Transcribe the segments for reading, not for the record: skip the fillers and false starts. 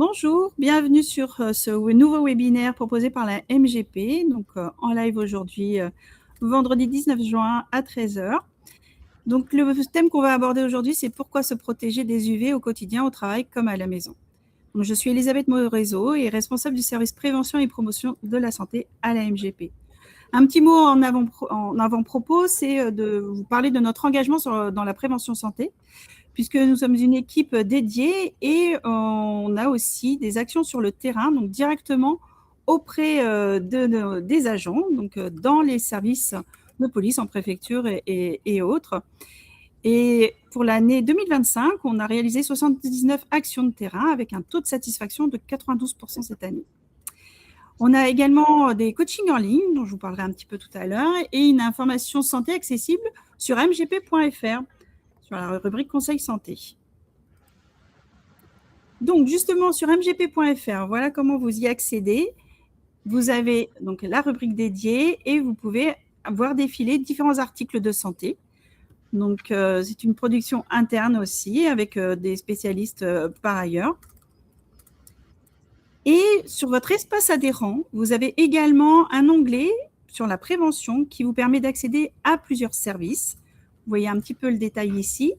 Bonjour, bienvenue sur ce nouveau webinaire proposé par la MGP, donc en live aujourd'hui, vendredi 19 juin à 13 h. Donc le thème qu'on va aborder aujourd'hui, c'est pourquoi se protéger des UV au quotidien, au travail comme à la maison. Donc, je suis Elisabeth Morezo et responsable du service prévention et promotion de la santé à la MGP. Un petit mot en avant-propos, c'est de vous parler de notre engagement dans la prévention santé, puisque nous sommes une équipe dédiée et on a aussi des actions sur le terrain, donc directement auprès des agents, donc dans les services de police, en préfecture et autres. Et pour l'année 2025, on a réalisé 79 actions de terrain avec un taux de satisfaction de 92% cette année. On a également des coachings en ligne, dont je vous parlerai un petit peu tout à l'heure, et une information santé accessible sur mgp.fr, sur la rubrique Conseil santé. Donc, justement, sur mgp.fr, voilà comment vous y accédez. Vous avez donc la rubrique dédiée et vous pouvez voir défiler différents articles de santé. Donc, c'est une production interne aussi, avec des spécialistes par ailleurs. Et sur votre espace adhérent, vous avez également un onglet sur la prévention qui vous permet d'accéder à plusieurs services. Vous voyez un petit peu le détail ici.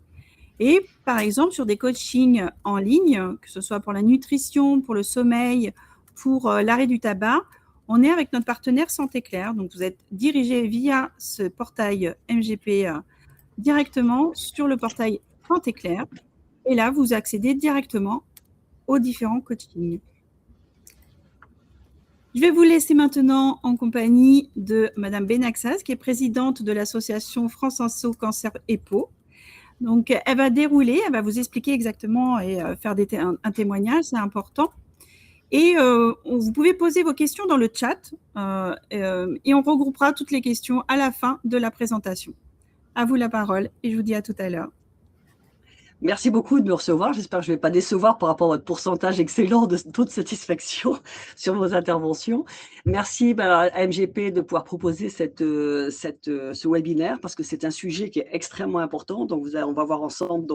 Et par exemple, sur des coachings en ligne, que ce soit pour la nutrition, pour le sommeil, pour l'arrêt du tabac, on est avec notre partenaire Santé Claire. Donc, vous êtes dirigé via ce portail MGP directement sur le portail Santé Claire. Et là, vous accédez directement aux différents coachings. Je vais vous laisser maintenant en compagnie de Madame Benaxas, qui est présidente de l'association France Inso Cancer EPO. Donc, elle va dérouler, elle va vous expliquer exactement et faire un témoignage, c'est important. Et vous pouvez poser vos questions dans le chat et on regroupera toutes les questions à la fin de la présentation. À vous la parole et je vous dis à tout à l'heure. Merci beaucoup de me recevoir. J'espère que je ne vais pas décevoir par rapport à votre pourcentage excellent de taux de satisfaction sur vos interventions. Merci à MGP de pouvoir proposer ce webinaire parce que c'est un sujet qui est extrêmement important. Donc, on va voir ensemble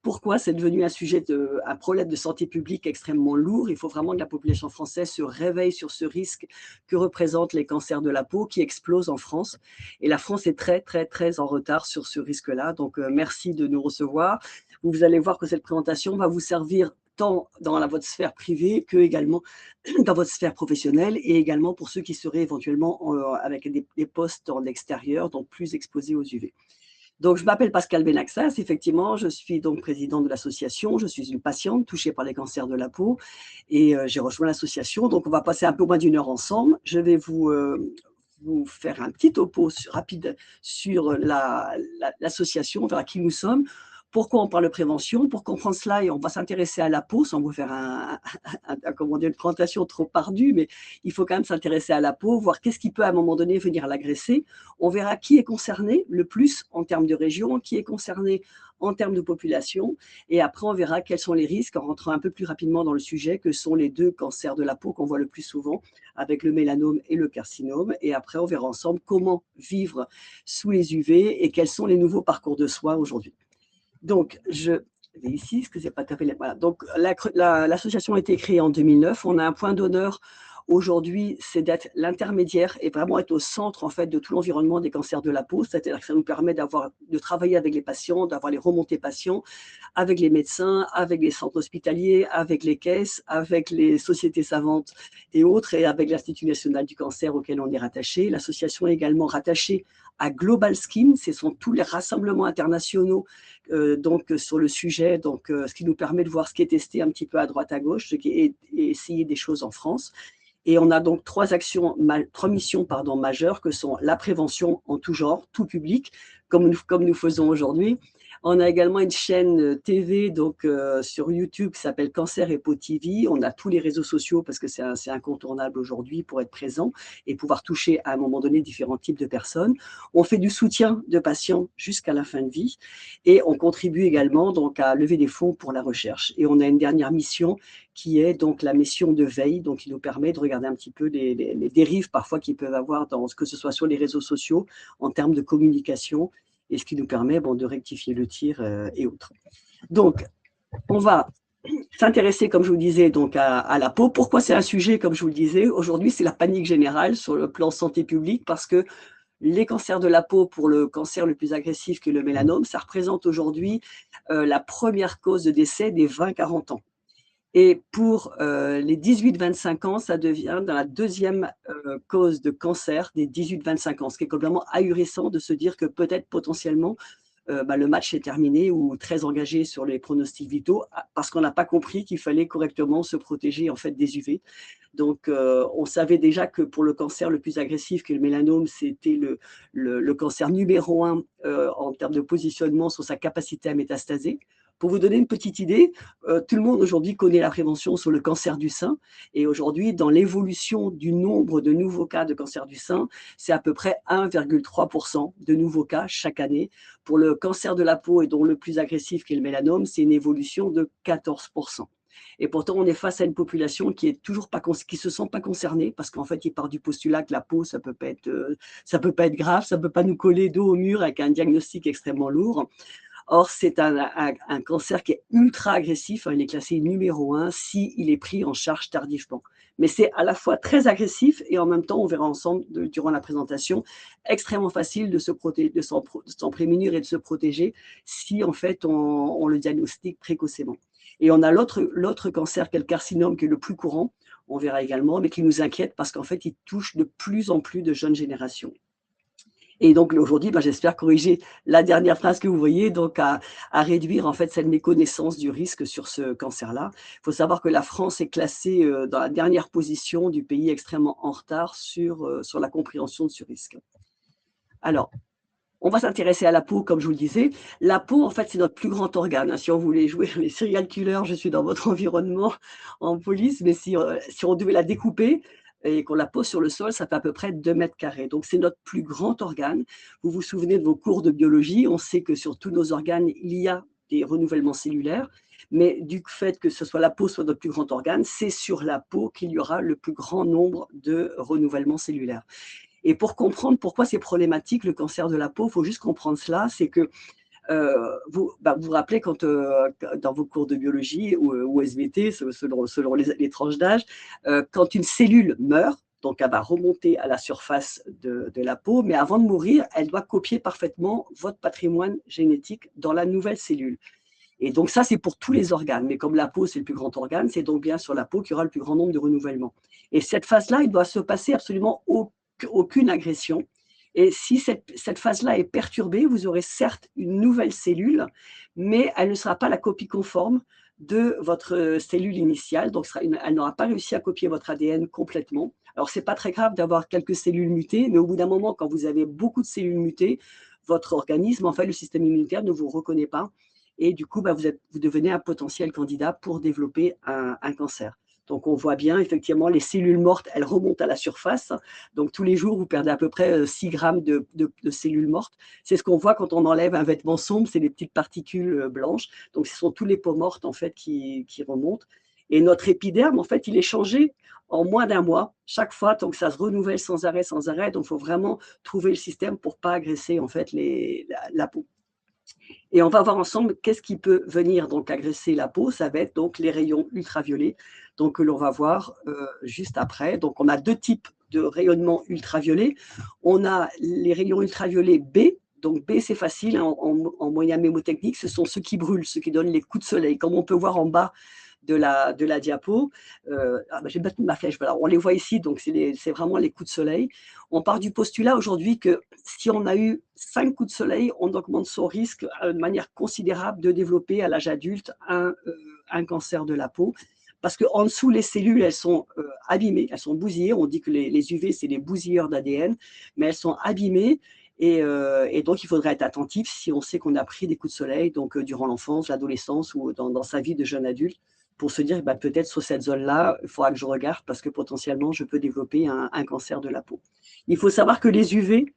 pourquoi c'est devenu un problème de santé publique extrêmement lourd. Il faut vraiment que la population française se réveille sur ce risque que représentent les cancers de la peau qui explosent en France. Et la France est très, très, très en retard sur ce risque-là. Donc, merci de nous recevoir. Vous allez voir que cette présentation va vous servir tant dans votre sphère privée que également dans votre sphère professionnelle et également pour ceux qui seraient éventuellement avec des postes en extérieur, donc plus exposés aux UV. Donc, je m'appelle Pascal Benaxas, effectivement, je suis donc présidente de l'association, je suis une patiente touchée par les cancers de la peau et j'ai rejoint l'association. Donc, on va passer un peu moins d'1 heure ensemble. Je vais vous faire un petit topo rapide sur l'association, vers qui nous sommes. Pourquoi on parle de prévention? Pour comprendre cela, et on va s'intéresser à la peau, sans vous faire une présentation trop ardue, mais il faut quand même s'intéresser à la peau, voir qu'est-ce qui peut à un moment donné venir l'agresser. On verra qui est concerné le plus en termes de région, qui est concerné en termes de population, et après on verra quels sont les risques en rentrant un peu plus rapidement dans le sujet, que sont les deux cancers de la peau qu'on voit le plus souvent, avec le mélanome et le carcinome, et après on verra ensemble comment vivre sous les UV et quels sont les nouveaux parcours de soins aujourd'hui. Donc, je vais ici, excusez pas taper. Voilà. Donc, l'association a été créée en 2009. On a un point d'honneur aujourd'hui, c'est d'être l'intermédiaire et vraiment être au centre en fait de tout l'environnement des cancers de la peau. C'est-à-dire que ça nous permet de travailler avec les patients, d'avoir les remontées patients, avec les médecins, avec les centres hospitaliers, avec les caisses, avec les sociétés savantes et autres, et avec l'Institut national du cancer auquel on est rattaché. L'association est également rattachée à Global Skin, ce sont tous les rassemblements internationaux sur le sujet, ce qui nous permet de voir ce qui est testé un petit peu à droite à gauche, et essayer des choses en France. Et on a donc trois missions majeures que sont la prévention en tout genre, tout public, comme nous faisons aujourd'hui. On a également une chaîne TV sur YouTube qui s'appelle Cancer et Peau TV. On a tous les réseaux sociaux parce que c'est incontournable aujourd'hui pour être présent et pouvoir toucher à un moment donné différents types de personnes. On fait du soutien de patients jusqu'à la fin de vie et on contribue également à lever des fonds pour la recherche. Et on a une dernière mission qui est donc la mission de veille, qui nous permet de regarder un petit peu les dérives parfois qu'ils peuvent avoir, que ce soit sur les réseaux sociaux, en termes de communication, et ce qui nous permet de rectifier le tir et autres. Donc, on va s'intéresser, comme je vous disais, donc à la peau. Pourquoi c'est un sujet, comme je vous le disais, aujourd'hui, c'est la panique générale sur le plan santé publique parce que les cancers de la peau, pour le cancer le plus agressif qui est le mélanome, ça représente aujourd'hui la première cause de décès des 20-40 ans. Et pour les 18-25 ans, ça devient dans la deuxième cause de cancer des 18-25 ans, ce qui est complètement ahurissant de se dire que peut-être potentiellement le match est terminé ou très engagé sur les pronostics vitaux parce qu'on n'a pas compris qu'il fallait correctement se protéger en fait des UV. Donc, on savait déjà que pour le cancer le plus agressif, que le mélanome, c'était le cancer numéro 1 en termes de positionnement sur sa capacité à métastaser. Pour vous donner une petite idée, tout le monde aujourd'hui connaît la prévention sur le cancer du sein. Et aujourd'hui, dans l'évolution du nombre de nouveaux cas de cancer du sein, c'est à peu près 1,3% de nouveaux cas chaque année. Pour le cancer de la peau, et dont le plus agressif qui est le mélanome, c'est une évolution de 14%. Et pourtant, on est face à une population qui est toujours pas, qui se sent pas concernée parce qu'en fait, il part du postulat que la peau, ça peut pas être grave, ça peut pas nous coller dos au mur avec un diagnostic extrêmement lourd. Or, c'est un cancer qui est ultra agressif. Il est classé numéro 1 s'il est pris en charge tardivement. Mais c'est à la fois très agressif et en même temps, on verra ensemble durant la présentation, extrêmement facile de s'en prémunir et de se protéger si en fait on le diagnostique précocement. Et on a l'autre cancer qui est le carcinome, qui est le plus courant, on verra également, mais qui nous inquiète parce qu'en fait, il touche de plus en plus de jeunes générations. Et donc aujourd'hui, j'espère corriger la dernière phrase que vous voyez, donc à réduire en fait cette méconnaissance du risque sur ce cancer-là. Il faut savoir que la France est classée dans la dernière position du pays extrêmement en retard sur la compréhension de ce risque. Alors, on va s'intéresser à la peau, comme je vous le disais. La peau, en fait, c'est notre plus grand organe. Si on voulait jouer les serial killers, je suis dans votre environnement en police, mais si on devait la découper et qu'on la pose sur le sol, ça fait à peu près 2 mètres carrés. Donc, c'est notre plus grand organe. Vous vous souvenez de vos cours de biologie, on sait que sur tous nos organes, il y a des renouvellements cellulaires, mais du fait que ce soit la peau soit notre plus grand organe, c'est sur la peau qu'il y aura le plus grand nombre de renouvellements cellulaires. Et pour comprendre pourquoi c'est problématique, le cancer de la peau, il faut juste comprendre cela, c'est que vous vous rappelez quand dans vos cours de biologie ou SVT, selon les tranches d'âge, quand une cellule meurt, donc elle va remonter à la surface de la peau, mais avant de mourir, elle doit copier parfaitement votre patrimoine génétique dans la nouvelle cellule. Et donc ça, c'est pour tous les organes. Mais comme la peau, c'est le plus grand organe, c'est donc bien sur la peau qu'il y aura le plus grand nombre de renouvellements. Et cette phase-là, il doit se passer absolument aucune agression. Et si cette phase-là est perturbée, vous aurez certes une nouvelle cellule, mais elle ne sera pas la copie conforme de votre cellule initiale. Donc, elle n'aura pas réussi à copier votre ADN complètement. Alors, ce n'est pas très grave d'avoir quelques cellules mutées, mais au bout d'un moment, quand vous avez beaucoup de cellules mutées, votre organisme, en fait, le système immunitaire ne vous reconnaît pas. Et du coup, vous devenez un potentiel candidat pour développer un cancer. Donc, on voit bien, effectivement, les cellules mortes, elles remontent à la surface. Donc, tous les jours, vous perdez à peu près 6 grammes de cellules mortes. C'est ce qu'on voit quand on enlève un vêtement sombre, c'est les petites particules blanches. Donc, ce sont tous les peaux mortes, en fait, qui remontent. Et notre épiderme, en fait, il est changé en moins d'un mois, chaque fois, donc ça se renouvelle sans arrêt, sans arrêt. Donc, il faut vraiment trouver le système pour ne pas agresser, en fait, la peau. Et on va voir ensemble qu'est-ce qui peut venir donc agresser la peau. Ça va être donc les rayons ultraviolets, donc que l'on va voir juste après. Donc on a 2 types de rayonnement ultraviolet. On a les rayons ultraviolets B. Donc B, c'est facile en moyen mémotechnique, ce sont ceux qui brûlent, ceux qui donnent les coups de soleil. Comme on peut voir en bas de la diapo. J'ai battu ma flèche, voilà. On les voit ici, donc c'est vraiment les coups de soleil. On part du postulat aujourd'hui que si on a eu 5 coups de soleil, on augmente son risque de manière considérable de développer à l'âge adulte un cancer de la peau. Parce qu'en dessous, les cellules, elles sont abîmées, elles sont bousillées. On dit que les UV, c'est les bousilleurs d'ADN, mais elles sont abîmées. Et donc, il faudrait être attentif si on sait qu'on a pris des coups de soleil donc, durant l'enfance, l'adolescence ou dans sa vie de jeune adulte, pour se dire peut-être sur cette zone-là, il faudra que je regarde parce que potentiellement, je peux développer un cancer de la peau. Il faut savoir que les UV,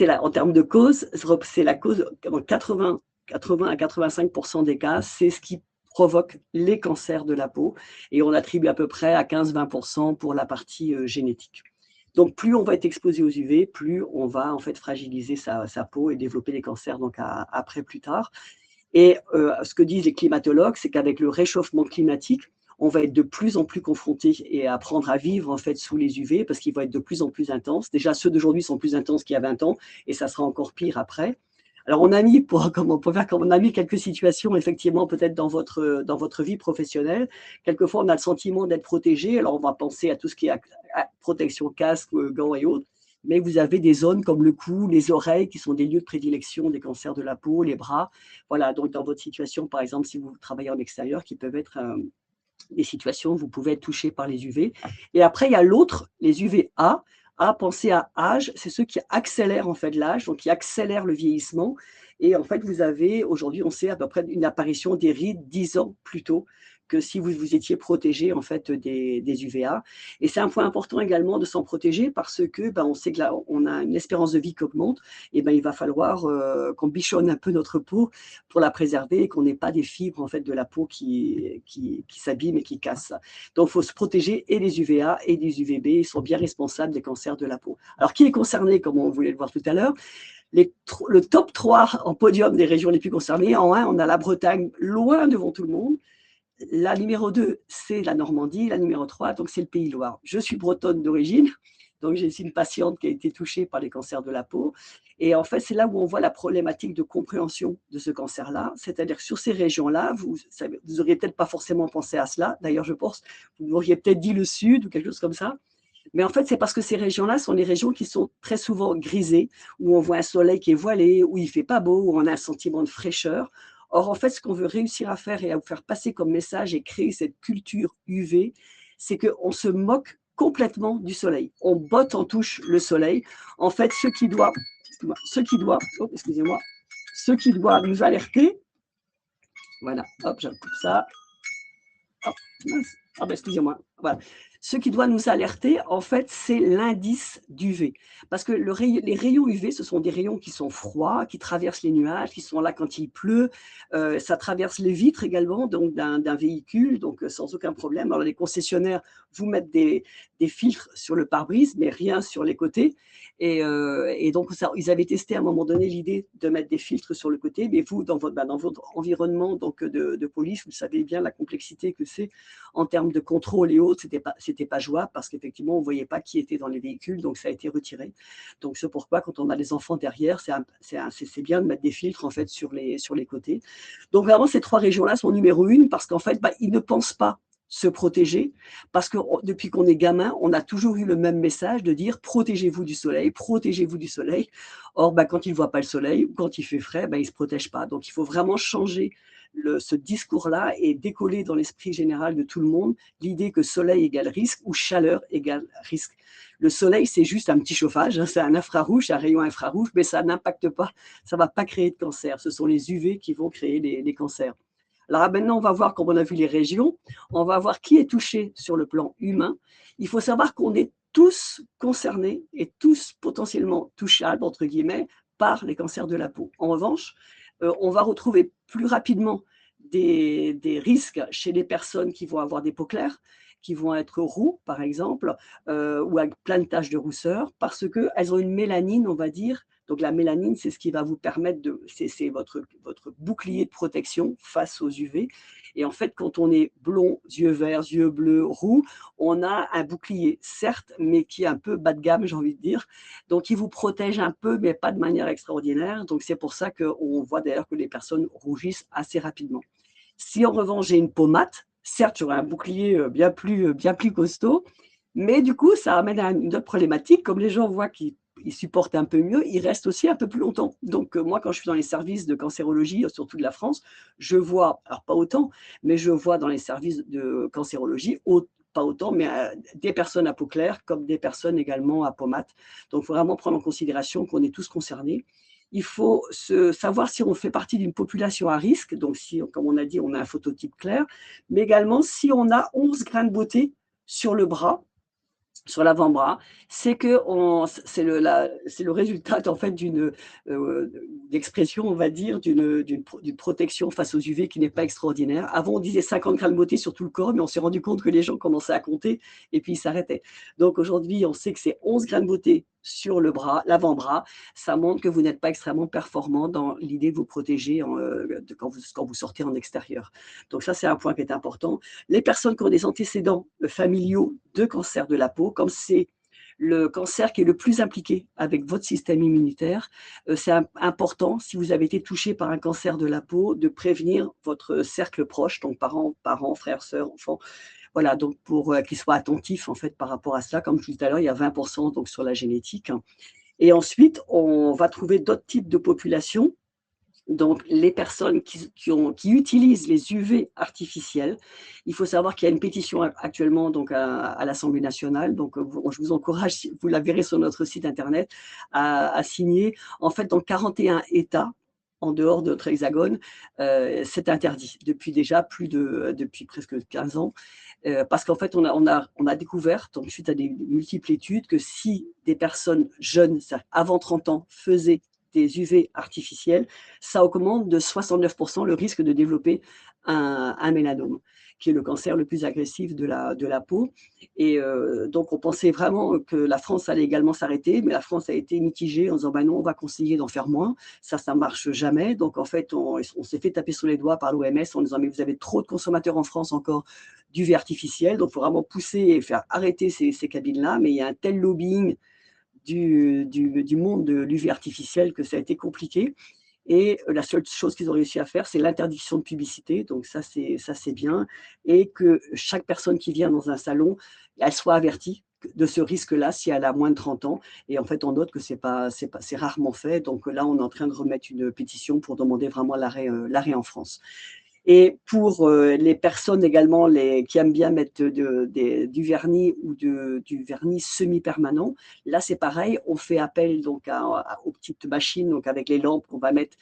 en termes de cause, c'est la cause, dans 80 à 85% des cas, c'est ce qui provoque les cancers de la peau. Et on attribue à peu près à 15-20% pour la partie génétique. Donc, plus on va être exposé aux UV, plus on va en fait fragiliser sa peau et développer des cancers donc après plus tard. Et ce que disent les climatologues, c'est qu'avec le réchauffement climatique, on va être de plus en plus confronté et apprendre à vivre en fait sous les UV parce qu'ils vont être de plus en plus intenses. Déjà, ceux d'aujourd'hui sont plus intenses qu'il y a 20 ans et ça sera encore pire après. Alors, on a mis, on a mis quelques situations, effectivement, peut-être dans votre vie professionnelle. Quelquefois, on a le sentiment d'être protégé. Alors, on va penser à tout ce qui est protection, casque, gants et autres. Mais vous avez des zones comme le cou, les oreilles, qui sont des lieux de prédilection des cancers de la peau, les bras. Voilà, donc dans votre situation, par exemple, si vous travaillez en extérieur, qui peuvent être des situations où vous pouvez être touché par les UV. Et après, il y a l'autre, les UVA. Pensez à âge, c'est ceux qui accélèrent en fait l'âge, donc qui accélèrent le vieillissement. Et en fait, vous avez, aujourd'hui, on sait à peu près une apparition des rides 10 ans plus tôt que si vous vous étiez protégé en fait des UVA. Et c'est un point important également de s'en protéger parce que on sait que là, on a une espérance de vie qui augmente. Et il va falloir qu'on bichonne un peu notre peau pour la préserver et qu'on n'ait pas des fibres en fait de la peau qui s'abîment et qui cassent. Donc, il faut se protéger et des UVA et des UVB. Ils sont bien responsables des cancers de la peau. Alors, qui est concerné, comme on voulait le voir tout à l'heure? Le top 3 en podium des régions les plus concernées. En 1, on a la Bretagne, loin devant tout le monde. La numéro 2, c'est la Normandie. La numéro 3, donc c'est le Pays de Loire. Je suis bretonne d'origine, donc j'ai une patiente qui a été touchée par les cancers de la peau. Et en fait, c'est là où on voit la problématique de compréhension de ce cancer-là. C'est-à-dire que sur ces régions-là, vous n'auriez peut-être pas forcément pensé à cela. D'ailleurs, je pense, vous m'auriez peut-être dit le Sud ou quelque chose comme ça. Mais en fait, c'est parce que ces régions-là sont les régions qui sont très souvent grisées, où on voit un soleil qui est voilé, où il ne fait pas beau, où on a un sentiment de fraîcheur. Or, en fait, ce qu'on veut réussir à faire et à vous faire passer comme message et créer cette culture UV, c'est qu'on se moque complètement du soleil. On botte en touche le soleil. En fait, ce qui doit nous alerter, voilà, hop, je coupe ça. Hop, excusez-moi. Voilà. Ce qui doit nous alerter, en fait, c'est l'indice d'UV. Parce que les rayons UV, ce sont des rayons qui sont froids, qui traversent les nuages, qui sont là quand il pleut. Ça traverse les vitres également donc d'un véhicule, donc sans aucun problème. Alors, les concessionnaires vous mettent des filtres sur le pare-brise, mais rien sur les côtés. Et donc, ils avaient testé à un moment donné l'idée de mettre des filtres sur le côté. Mais vous, dans votre environnement donc, de police, vous savez bien la complexité que c'est en termes de contrôle et autres. C'était pas jouable parce qu'effectivement, on ne voyait pas qui était dans les véhicules. Donc, ça a été retiré. Donc, c'est pourquoi, quand on a des enfants derrière, c'est bien de mettre des filtres en fait, sur les côtés. Donc, vraiment, ces 3 régions-là sont numéro 1 parce qu'en fait, ils ne pensent pas se protéger, parce que depuis qu'on est gamin, on a toujours eu le même message de dire protégez-vous du soleil, protégez-vous du soleil. Or, quand ils ne voient pas le soleil ou quand il fait frais, ils ne se protègent pas. Donc, il faut vraiment changer ce discours-là et décoller dans l'esprit général de tout le monde l'idée que soleil égale risque ou chaleur égale risque. Le soleil, c'est juste un petit chauffage, c'est un infrarouge, un rayon infrarouge, mais ça n'impacte pas, ça ne va pas créer de cancer. Ce sont les UV qui vont créer les cancers. Alors maintenant, on va voir, comme on a vu les régions, on va voir qui est touché sur le plan humain. Il faut savoir qu'on est tous concernés et tous potentiellement touchables, entre guillemets, par les cancers de la peau. En revanche, on va retrouver plus rapidement des risques chez les personnes qui vont avoir des peaux claires, qui vont être roux, par exemple, ou avec plein de taches de rousseur, parce qu'elles ont une mélanine, on va dire. Donc la mélanine, c'est ce qui va vous permettre c'est votre bouclier de protection face aux UV. Et en fait, quand on est blond, yeux verts, yeux bleus, roux, on a un bouclier, certes, mais qui est un peu bas de gamme, j'ai envie de dire. Donc, il vous protège un peu, mais pas de manière extraordinaire. Donc, c'est pour ça qu'on voit d'ailleurs que les personnes rougissent assez rapidement. Si en revanche, j'ai une peau mate, certes, j'aurai un bouclier bien plus costaud, mais du coup, ça amène à une autre problématique. Comme les gens voient qu'ils supportent un peu mieux, ils restent aussi un peu plus longtemps. Donc, moi, quand je suis dans les services de cancérologie, surtout de la France, je vois, alors pas autant, mais je vois dans les services de cancérologie, pas autant, mais des personnes à peau claire comme des personnes également à peau mate. Donc, il faut vraiment prendre en considération qu'on est tous concernés. Il faut savoir si on fait partie d'une population à risque, donc si, comme on a dit, on a un phototype clair, mais également si on a 11 grains de beauté sur le bras, sur l'avant-bras, c'est le résultat en fait d'une d'expression, on va dire, d'une protection face aux UV qui n'est pas extraordinaire. Avant, on disait 50 grammes de beauté sur tout le corps, mais on s'est rendu compte que les gens commençaient à compter et puis ils s'arrêtaient. Donc aujourd'hui, on sait que c'est 11 grammes de beauté sur le bras, l'avant-bras, ça montre que vous n'êtes pas extrêmement performant dans l'idée de vous protéger quand vous sortez en extérieur. Donc ça, c'est un point qui est important. Les personnes qui ont des antécédents familiaux de cancer de la peau, comme c'est le cancer qui est le plus impliqué avec votre système immunitaire, c'est important, si vous avez été touché par un cancer de la peau, de prévenir votre cercle proche, donc parents, frères, sœurs, enfants. Voilà, donc pour qu'ils soient attentifs en fait par rapport à cela. Comme je disais tout à l'heure, il y a 20% donc sur la génétique. Et ensuite, on va trouver d'autres types de populations. Donc, les personnes qui utilisent les UV artificiels, il faut savoir qu'il y a une pétition actuellement donc à l'Assemblée nationale. Donc, je vous encourage, vous la verrez sur notre site internet, à signer. En fait, dans 41 États, en dehors de notre hexagone, c'est interdit depuis presque 15 ans. Parce qu'en fait, on a découvert, donc, suite à des multiples études, que si des personnes jeunes, avant 30 ans, faisaient des UV artificiels, ça augmente de 69% le risque de développer un mélanome, qui est le cancer le plus agressif de la peau. Et donc, on pensait vraiment que la France allait également s'arrêter, mais la France a été mitigée en disant bah non, on va conseiller d'en faire moins. Ça marche jamais. Donc, en fait, on s'est fait taper sur les doigts par l'OMS en disant mais vous avez trop de consommateurs en France encore d'UV artificiel, donc il faut vraiment pousser et faire arrêter ces cabines-là. Mais il y a un tel lobbying du monde de l'UV artificiel que ça a été compliqué. Et la seule chose qu'ils ont réussi à faire, c'est l'interdiction de publicité. Donc ça, c'est bien. Et que chaque personne qui vient dans un salon, elle soit avertie de ce risque-là si elle a moins de 30 ans. Et en fait, on note que c'est rarement fait. Donc là, on est en train de remettre une pétition pour demander vraiment l'arrêt en France. Et pour les personnes également qui aiment bien mettre du vernis ou du vernis semi-permanent, là c'est pareil, on fait appel donc aux petites machines donc avec les lampes qu'on va mettre,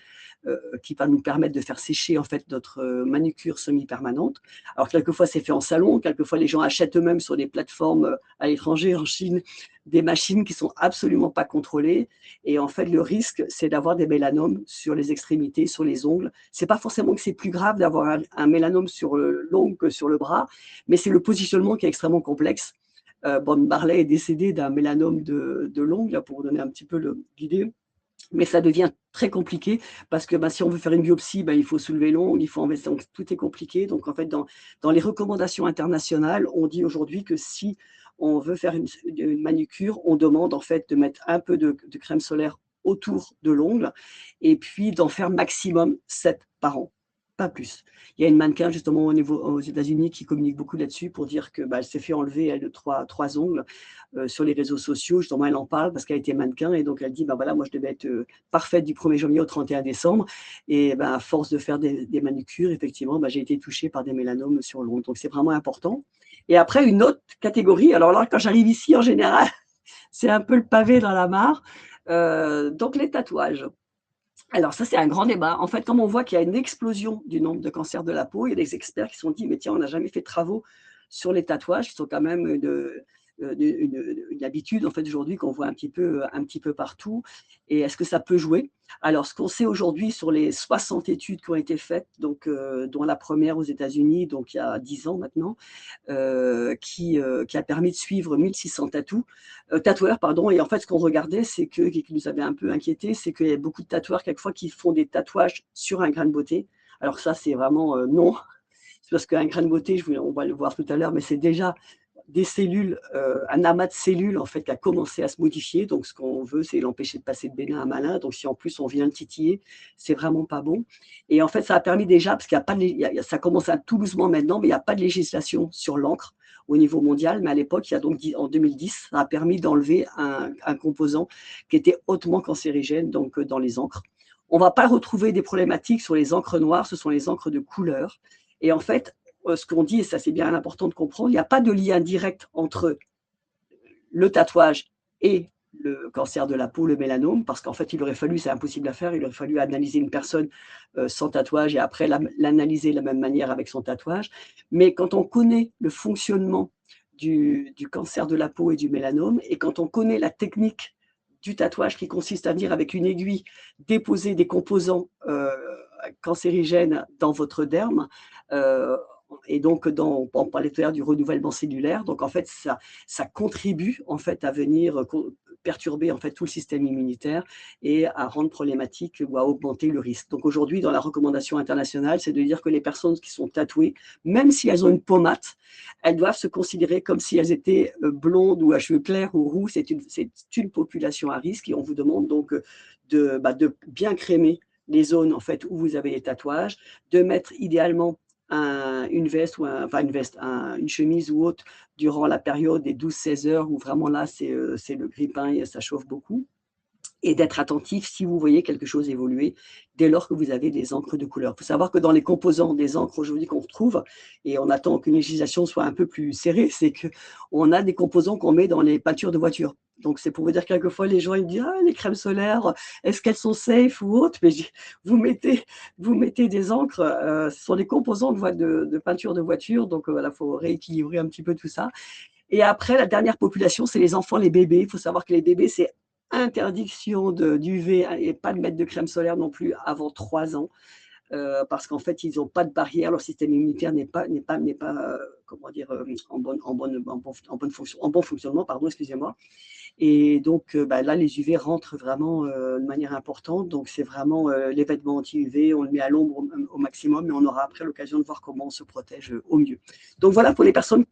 qui va nous permettre de faire sécher en fait notre manucure semi-permanente. Alors quelquefois c'est fait en salon, quelquefois les gens achètent eux-mêmes sur des plateformes à l'étranger, en Chine, des machines qui sont absolument pas contrôlées. Et en fait, le risque, c'est d'avoir des mélanomes sur les extrémités, sur les ongles. C'est pas forcément que c'est plus grave d'avoir un mélanome sur l'ongle que sur le bras, mais c'est le positionnement qui est extrêmement complexe. Bob Marley est décédé d'un mélanome de l'ongle, pour vous donner un petit peu l'idée. Mais ça devient très compliqué parce que si on veut faire une biopsie, il faut soulever l'ongle, il faut enlever, donc tout est compliqué. Donc en fait, dans les recommandations internationales, on dit aujourd'hui que si on veut faire une manucure, on demande en fait de mettre un peu de crème solaire autour de l'ongle et puis d'en faire maximum 7 par an, pas plus. Il y a une mannequin justement aux États-Unis qui communique beaucoup là-dessus pour dire que elle s'est fait enlever elle, trois ongles sur les réseaux sociaux. Justement, elle en parle parce qu'elle a été mannequin et donc elle dit voilà, moi je devais être parfaite du 1er janvier au 31 décembre et à force de faire des manucures, effectivement, j'ai été touchée par des mélanomes sur l'ongle. Donc c'est vraiment important. Et après, une autre catégorie, alors là, quand j'arrive ici, en général, c'est un peu le pavé dans la mare, donc les tatouages. Alors ça, c'est un grand débat. En fait, comme on voit qu'il y a une explosion du nombre de cancers de la peau, il y a des experts qui se sont dit, mais tiens, on n'a jamais fait de travaux sur les tatouages, qui sont quand même une habitude en fait aujourd'hui qu'on voit un petit peu partout. Et est-ce que ça peut jouer? Alors, ce qu'on sait aujourd'hui sur les 60 études qui ont été faites, donc dont la première aux États-Unis, donc il y a 10 ans maintenant, qui a permis de suivre 1600 tatoueurs, pardon. Et en fait, ce qu'on regardait, c'est qui nous avait un peu inquiété, c'est qu'il y a beaucoup de tatoueurs quelquefois qui font des tatouages sur un grain de beauté. Alors ça, c'est vraiment non. C'est parce qu'un grain de beauté, on va le voir tout à l'heure, mais c'est déjà des cellules, un amas de cellules en fait qui a commencé à se modifier. Donc ce qu'on veut, c'est l'empêcher de passer de bénin à malin. Donc si en plus on vient le titiller, c'est vraiment pas bon. Et en fait, ça a permis déjà, parce qu'il y a pas ça commence à tout doucement maintenant, mais il n'y a pas de législation sur l'encre au niveau mondial. Mais à l'époque, il y a donc en 2010, ça a permis d'enlever un composant qui était hautement cancérigène donc dans les encres. On ne va pas retrouver des problématiques sur les encres noires, ce sont les encres de couleur. Et en fait, ce qu'on dit, et ça c'est bien important de comprendre, il n'y a pas de lien direct entre le tatouage et le cancer de la peau, le mélanome, parce qu'en fait, il aurait fallu, c'est impossible à faire, il aurait fallu analyser une personne sans tatouage et après l'analyser de la même manière avec son tatouage. Mais quand on connaît le fonctionnement du cancer de la peau et du mélanome, et quand on connaît la technique du tatouage qui consiste à venir avec une aiguille déposer des composants cancérigènes dans votre derme, et donc on parlait tout à l'heure du renouvellement cellulaire. Donc en fait, ça contribue en fait à venir perturber en fait tout le système immunitaire et à rendre problématique ou à augmenter le risque. Donc aujourd'hui, dans la recommandation internationale, c'est de dire que les personnes qui sont tatouées, même si elles ont une peau mate, elles doivent se considérer comme si elles étaient blondes ou à cheveux clairs ou roux. C'est une population à risque et on vous demande donc de bien crémer les zones en fait où vous avez les tatouages, de mettre idéalement une veste ou une chemise ou autre durant la période des 12-16 heures où vraiment là c'est le grille-pain et ça chauffe beaucoup, et d'être attentif si vous voyez quelque chose évoluer dès lors que vous avez des encres de couleur. Il faut savoir que dans les composants des encres aujourd'hui qu'on retrouve, et on attend qu'une législation soit un peu plus serrée, c'est qu'on a des composants qu'on met dans les peintures de voitures. Donc c'est pour vous dire, quelquefois les gens ils me disent ah, les crèmes solaires, est-ce qu'elles sont safe ou autres, mais vous mettez des encres, ce sont des composants de peinture de voiture, donc voilà, il faut rééquilibrer un petit peu tout ça. Et après, la dernière population, c'est les enfants, les bébés. Il faut savoir que les bébés, c'est interdiction d'UV et pas de mettre de crème solaire non plus avant 3 ans, parce qu'en fait, ils n'ont pas de barrière, leur système immunitaire n'est pas comment dire, en bon fonctionnement, pardon, excusez-moi. Et donc là, les UV rentrent vraiment de manière importante. Donc c'est vraiment les vêtements anti-UV, on le met à l'ombre au maximum, et on aura après l'occasion de voir comment on se protège au mieux. Donc voilà pour les personnes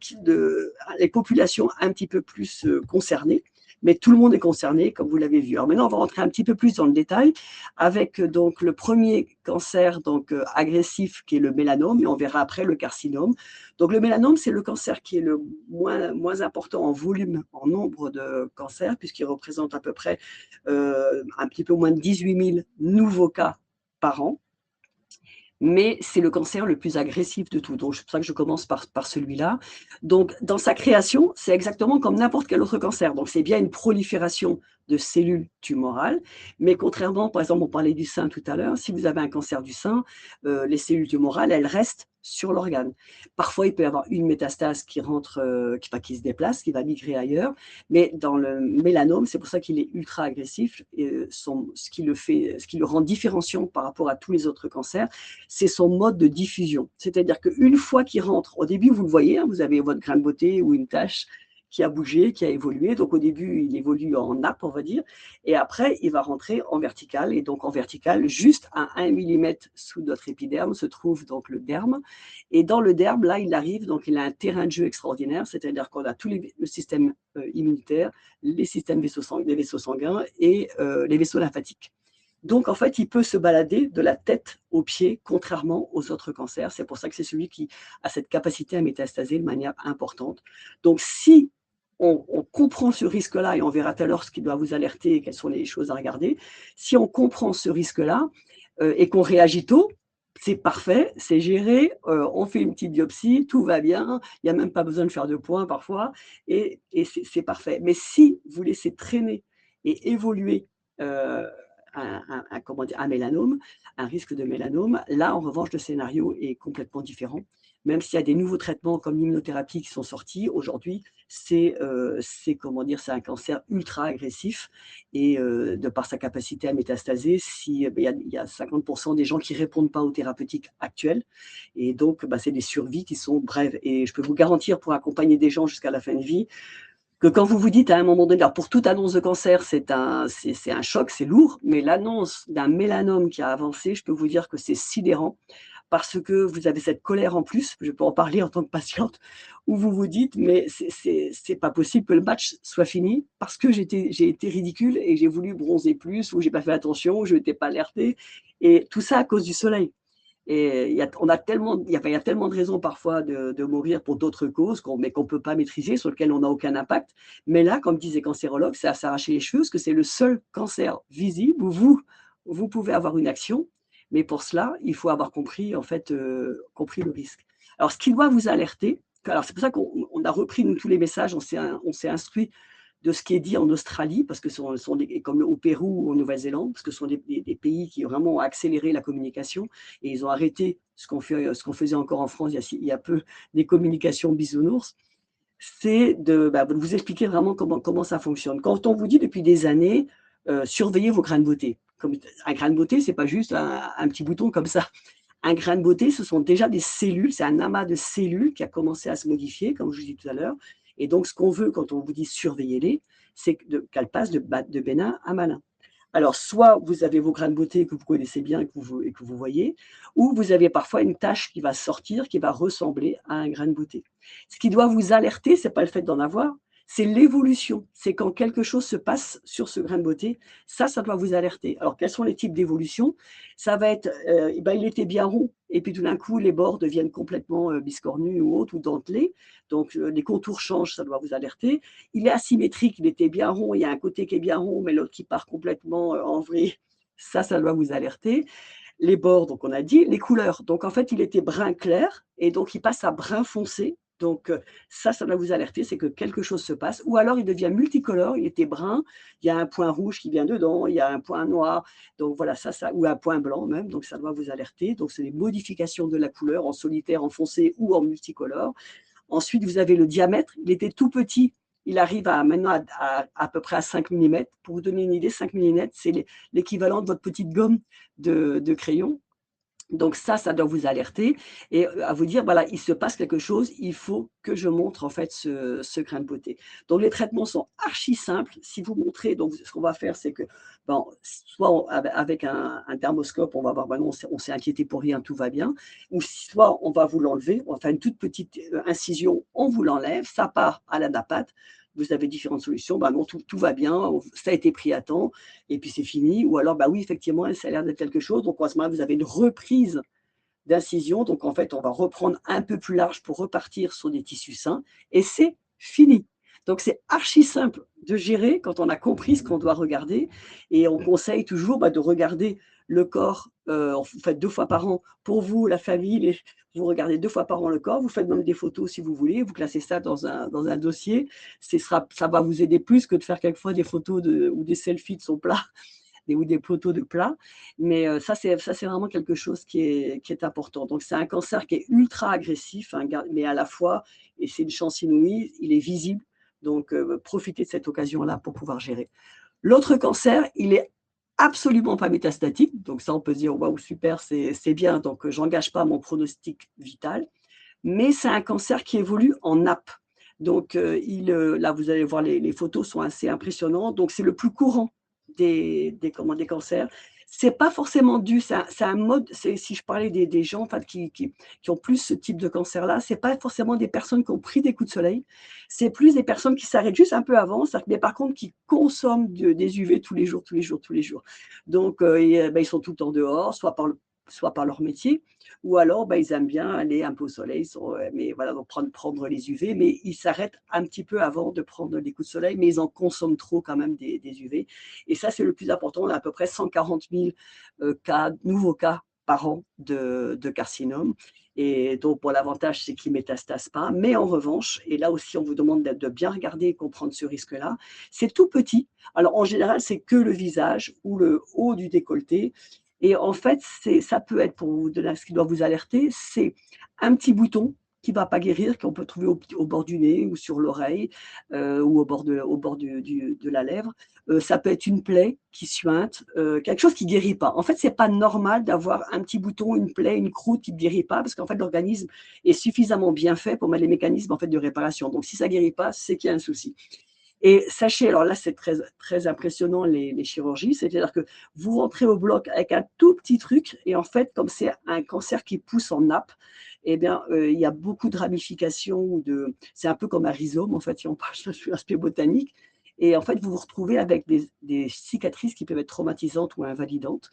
les populations un petit peu plus concernées. Mais tout le monde est concerné, comme vous l'avez vu. Alors maintenant, on va rentrer un petit peu plus dans le détail avec donc le premier cancer donc agressif qui est le mélanome, et on verra après le carcinome. Donc le mélanome, c'est le cancer qui est le moins important en volume, en nombre de cancers, puisqu'il représente à peu près un petit peu moins de 18 000 nouveaux cas par an. Mais c'est le cancer le plus agressif de tout. Donc, c'est pour ça que je commence par celui-là. Donc, dans sa création, c'est exactement comme n'importe quel autre cancer. Donc, c'est bien une prolifération de cellules tumorales. Mais contrairement, par exemple, on parlait du sein tout à l'heure, si vous avez un cancer du sein, les cellules tumorales, elles restent sur l'organe. Parfois, il peut y avoir une métastase qui rentre, qui se déplace, qui va migrer ailleurs. Mais dans le mélanome, c'est pour ça qu'il est ultra agressif. Et ce qui le rend différenciant par rapport à tous les autres cancers, c'est son mode de diffusion. C'est-à-dire qu'une fois qu'il rentre, au début, vous le voyez, hein, vous avez votre grain de beauté ou une tache qui a bougé, qui a évolué. Donc au début, il évolue en nappe, on va dire. Et après, il va rentrer en vertical. Et donc en vertical, juste à 1 mm sous notre épiderme, se trouve donc le derme. Et dans le derme, là, il arrive, donc il a un terrain de jeu extraordinaire. C'est-à-dire qu'on a tout le système immunitaire, les systèmes des vaisseaux sanguins et les vaisseaux lymphatiques. Donc, en fait, il peut se balader de la tête aux pieds, contrairement aux autres cancers. C'est pour ça que c'est celui qui a cette capacité à métastaser de manière importante. Donc, si on comprend ce risque-là, et on verra tout à l'heure ce qui doit vous alerter et quelles sont les choses à regarder, si on comprend ce risque-là et qu'on réagit tôt, c'est parfait, c'est géré, on fait une petite biopsie, tout va bien, il n'y a même pas besoin de faire de points parfois, et c'est parfait. Mais si vous laissez traîner et évoluer un mélanome, un risque de mélanome, là, en revanche, le scénario est complètement différent. Même s'il y a des nouveaux traitements comme l'immunothérapie qui sont sortis, aujourd'hui, c'est un cancer ultra agressif, et de par sa capacité à métastaser, il y a 50% des gens qui ne répondent pas aux thérapeutiques actuelles, et donc c'est des survies qui sont brèves. Et je peux vous garantir, pour accompagner des gens jusqu'à la fin de vie, que quand vous vous dites à un moment donné, alors pour toute annonce de cancer, c'est un choc, c'est lourd, mais l'annonce d'un mélanome qui a avancé, je peux vous dire que c'est sidérant, parce que vous avez cette colère en plus, je peux en parler en tant que patiente, où vous vous dites, mais c'est pas possible que le match soit fini, parce que j'ai été ridicule et j'ai voulu bronzer plus, ou j'ai pas fait attention, ou je n'étais pas alertée, et tout ça à cause du soleil. Et il y a tellement de raisons parfois de mourir pour d'autres causes, mais qu'on ne peut pas maîtriser, sur lesquelles on n'a aucun impact. Mais là, comme disent les cancérologues, c'est à s'arracher les cheveux, parce que c'est le seul cancer visible où vous pouvez avoir une action, mais pour cela, il faut avoir compris le risque. Alors, ce qui doit vous alerter, alors c'est pour ça qu'on a repris tous les messages, on s'est instruit de ce qui est dit en Australie, parce que comme au Pérou ou en Nouvelle-Zélande, parce que ce sont des pays qui vraiment ont accéléré la communication, et ils ont arrêté ce qu'on faisait encore en France il y a peu, des communications bisounours. C'est de vous expliquer vraiment comment ça fonctionne. Quand on vous dit depuis des années, surveillez vos grains de beauté. Comme un grain de beauté, ce n'est pas juste un petit bouton comme ça. Un grain de beauté, ce sont déjà des cellules, c'est un amas de cellules qui a commencé à se modifier, comme je vous dis tout à l'heure. Et donc, ce qu'on veut quand on vous dit surveillez-les, c'est qu'elle passe de bénin à malin. Alors, soit vous avez vos grains de beauté que vous connaissez bien et que vous voyez, ou vous avez parfois une tache qui va sortir, qui va ressembler à un grain de beauté. Ce qui doit vous alerter, ce n'est pas le fait d'en avoir, c'est l'évolution. C'est quand quelque chose se passe sur ce grain de beauté, ça doit vous alerter. Alors, quels sont les types d'évolution? Ça va être, il était bien rond, et puis tout d'un coup, les bords deviennent complètement biscornus ou autres, ou dentelés. Donc, les contours changent, ça doit vous alerter. Il est asymétrique, il était bien rond, il y a un côté qui est bien rond, mais l'autre qui part complètement en vrille, ça doit vous alerter. Les bords, donc on a dit, les couleurs. Donc en fait, il était brun clair, et donc il passe à brun foncé. Donc ça doit vous alerter, c'est que quelque chose se passe. Ou alors il devient multicolore, il était brun, il y a un point rouge qui vient dedans, il y a un point noir, donc voilà, ou un point blanc même, donc ça doit vous alerter. Donc c'est des modifications de la couleur en solitaire, en foncé ou en multicolore. Ensuite, vous avez le diamètre. Il était tout petit. Il arrive maintenant à peu près à 5 mm. Pour vous donner une idée, 5 mm, c'est l'équivalent de votre petite gomme de crayon. Donc ça doit vous alerter et à vous dire, voilà, il se passe quelque chose, il faut que je montre en fait ce grain de beauté. Donc les traitements sont archi simples. Si vous montrez, donc ce qu'on va faire, c'est que, bon, soit avec un thermoscope, on va voir, ben non, on s'est inquiété pour rien, tout va bien, ou soit on va vous l'enlever, on va faire une toute petite incision, on vous l'enlève, ça part à la napate. Vous avez différentes solutions, ben non, tout va bien, ça a été pris à temps, et puis c'est fini. Ou alors, bah oui, effectivement, ça a l'air d'être quelque chose. Donc, à ce moment-là, vous avez une reprise d'incision. Donc, en fait, on va reprendre un peu plus large pour repartir sur des tissus sains, et c'est fini. Donc, c'est archi simple de gérer quand on a compris ce qu'on doit regarder. Et on conseille toujours de regarder le corps, vous faites 2 fois par an pour vous, la famille, vous regardez 2 fois par an le corps, vous faites même des photos si vous voulez, vous classez ça dans un dossier. Ça va vous aider plus que de faire quelquefois des photos ou des selfies de son plat ou des photos de plats. Mais ça, c'est vraiment quelque chose qui est important. Donc, c'est un cancer qui est ultra agressif, hein, mais à la fois, et c'est une chance inouïe, il est visible. Donc, profitez de cette occasion-là pour pouvoir gérer. L'autre cancer, il est absolument pas métastatique. Donc, ça, on peut se dire, waouh, super, c'est bien. Donc, j'engage pas mon pronostic vital. Mais c'est un cancer qui évolue en nappe. Donc, là, vous allez voir, les photos sont assez impressionnantes. Donc, c'est le plus courant des cancers. C'est pas forcément dû, c'est un mode, si je parlais des gens en fait, qui ont plus ce type de cancer-là, c'est pas forcément des personnes qui ont pris des coups de soleil, c'est plus des personnes qui s'arrêtent juste un peu avant, mais par contre qui consomment des UV tous les jours. Donc, ils sont tout le temps dehors, soit par leur métier, ou alors ils aiment bien aller un peu au soleil, mais voilà, donc prendre les UV, mais ils s'arrêtent un petit peu avant de prendre les coups de soleil, mais ils en consomment trop quand même des UV. Et ça, c'est le plus important. On a à peu près 140 000 nouveaux cas par an de carcinome. Et donc, l'avantage, c'est qu'ils ne métastasent pas. Mais en revanche, et là aussi, on vous demande de bien regarder et comprendre ce risque-là, c'est tout petit. Alors, en général, c'est que le visage ou le haut du décolleté. Et en fait, ça peut être, pour vous donner ce qui doit vous alerter, c'est un petit bouton qui ne va pas guérir, qu'on peut trouver au bord du nez ou sur l'oreille ou au bord de la lèvre. Ça peut être une plaie qui suinte, quelque chose qui ne guérit pas. En fait, ce n'est pas normal d'avoir un petit bouton, une plaie, une croûte qui ne guérit pas, parce qu'en fait, l'organisme est suffisamment bien fait pour mettre les mécanismes en fait, de réparation. Donc, si ça ne guérit pas, c'est qu'il y a un souci. Et sachez, alors là, c'est très, très impressionnant, les chirurgies, c'est-à-dire que vous rentrez au bloc avec un tout petit truc, et en fait, comme c'est un cancer qui pousse en nappe, eh bien, il y a beaucoup de ramifications, c'est un peu comme un rhizome, en fait, si on parle de l'aspect botanique, et en fait, vous vous retrouvez avec des cicatrices qui peuvent être traumatisantes ou invalidantes.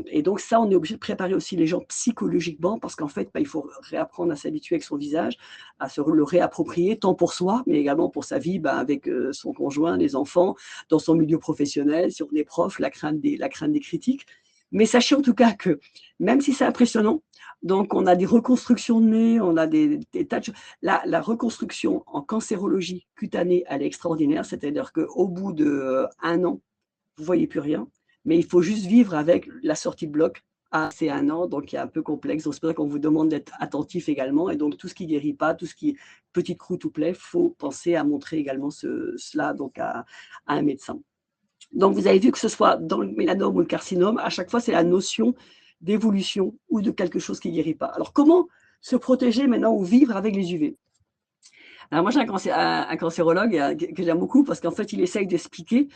Et donc ça, on est obligé de préparer aussi les gens psychologiquement parce qu'en fait, il faut réapprendre à s'habituer avec son visage, à se le réapproprier, tant pour soi, mais également pour sa vie avec son conjoint, les enfants, dans son milieu professionnel, si on est prof, la crainte des critiques. Mais sachez en tout cas que même si c'est impressionnant, donc on a des reconstructions de nez, on a des tas de choses. La reconstruction en cancérologie cutanée, elle est extraordinaire, c'est-à-dire qu'au bout d'1 an, vous ne voyez plus rien. Mais il faut juste vivre avec la sortie de bloc. Ah, c'est 1 an, donc il est un peu complexe. Donc c'est pour ça qu'on vous demande d'être attentif également. Et donc tout ce qui ne guérit pas, tout ce qui est petite croûte ou plaie, il faut penser à montrer également cela donc à un médecin. Donc vous avez vu que ce soit dans le mélanome ou le carcinome, à chaque fois c'est la notion d'évolution ou de quelque chose qui ne guérit pas. Alors comment se protéger maintenant ou vivre avec les UV ? Alors moi, j'ai un cancérologue que j'aime beaucoup parce qu'en fait, il essaye d'expliquer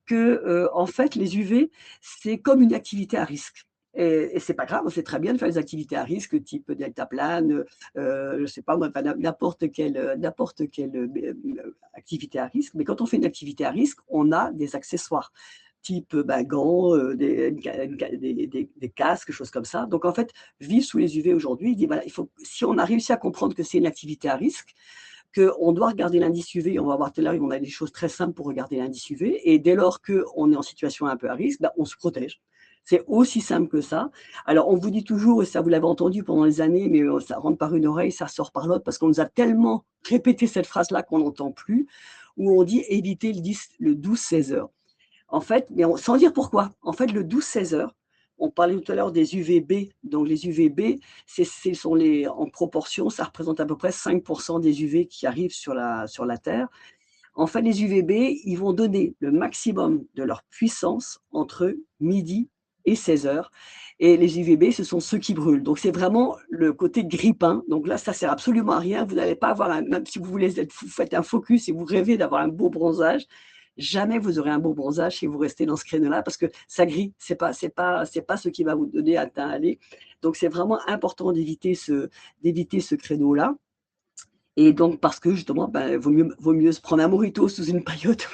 que, en fait, les UV, c'est comme une activité à risque. Et c'est pas grave, c'est très bien de faire des activités à risque, type deltaplane, je sais pas moi, enfin, n'importe quelle activité à risque. Mais quand on fait une activité à risque, on a des accessoires type bah, gants, des casques, choses comme ça. Donc en fait, vivre sous les UV aujourd'hui, il dit voilà, il faut, si on a réussi à comprendre que c'est une activité à risque, qu'on doit regarder l'indice UV, on va voir tout à l'heure, on a des choses très simples pour regarder l'indice UV, et dès lors qu'on est en situation un peu à risque, bah, on se protège. C'est aussi simple que ça. Alors, on vous dit toujours, et ça vous l'avez entendu pendant les années, mais ça rentre par une oreille, ça sort par l'autre, parce qu'on nous a tellement répété cette phrase-là qu'on n'entend plus, où on dit éviter le 12-16 heures. En fait, mais sans dire pourquoi. En fait, le 12-16 heures, on parlait tout à l'heure des UVB. Donc, les UVB, en proportion, ça représente à peu près 5% des UV qui arrivent sur la Terre. En fait, les UVB, ils vont donner le maximum de leur puissance entre midi et 16 heures. Et les UVB, ce sont ceux qui brûlent. Donc, c'est vraiment le côté grippin. Donc là, ça sert absolument à rien. Vous n'allez pas avoir même si vous voulez vous faites un focus et vous rêvez d'avoir un beau bronzage, jamais vous aurez un beau bronzage si vous restez dans ce créneau-là parce que ça grille. C'est pas ce qui va vous donner à teint aller. Donc, c'est vraiment important d'éviter ce créneau-là. Et donc, parce que justement, ben, vaut mieux se prendre un mojito sous une paillote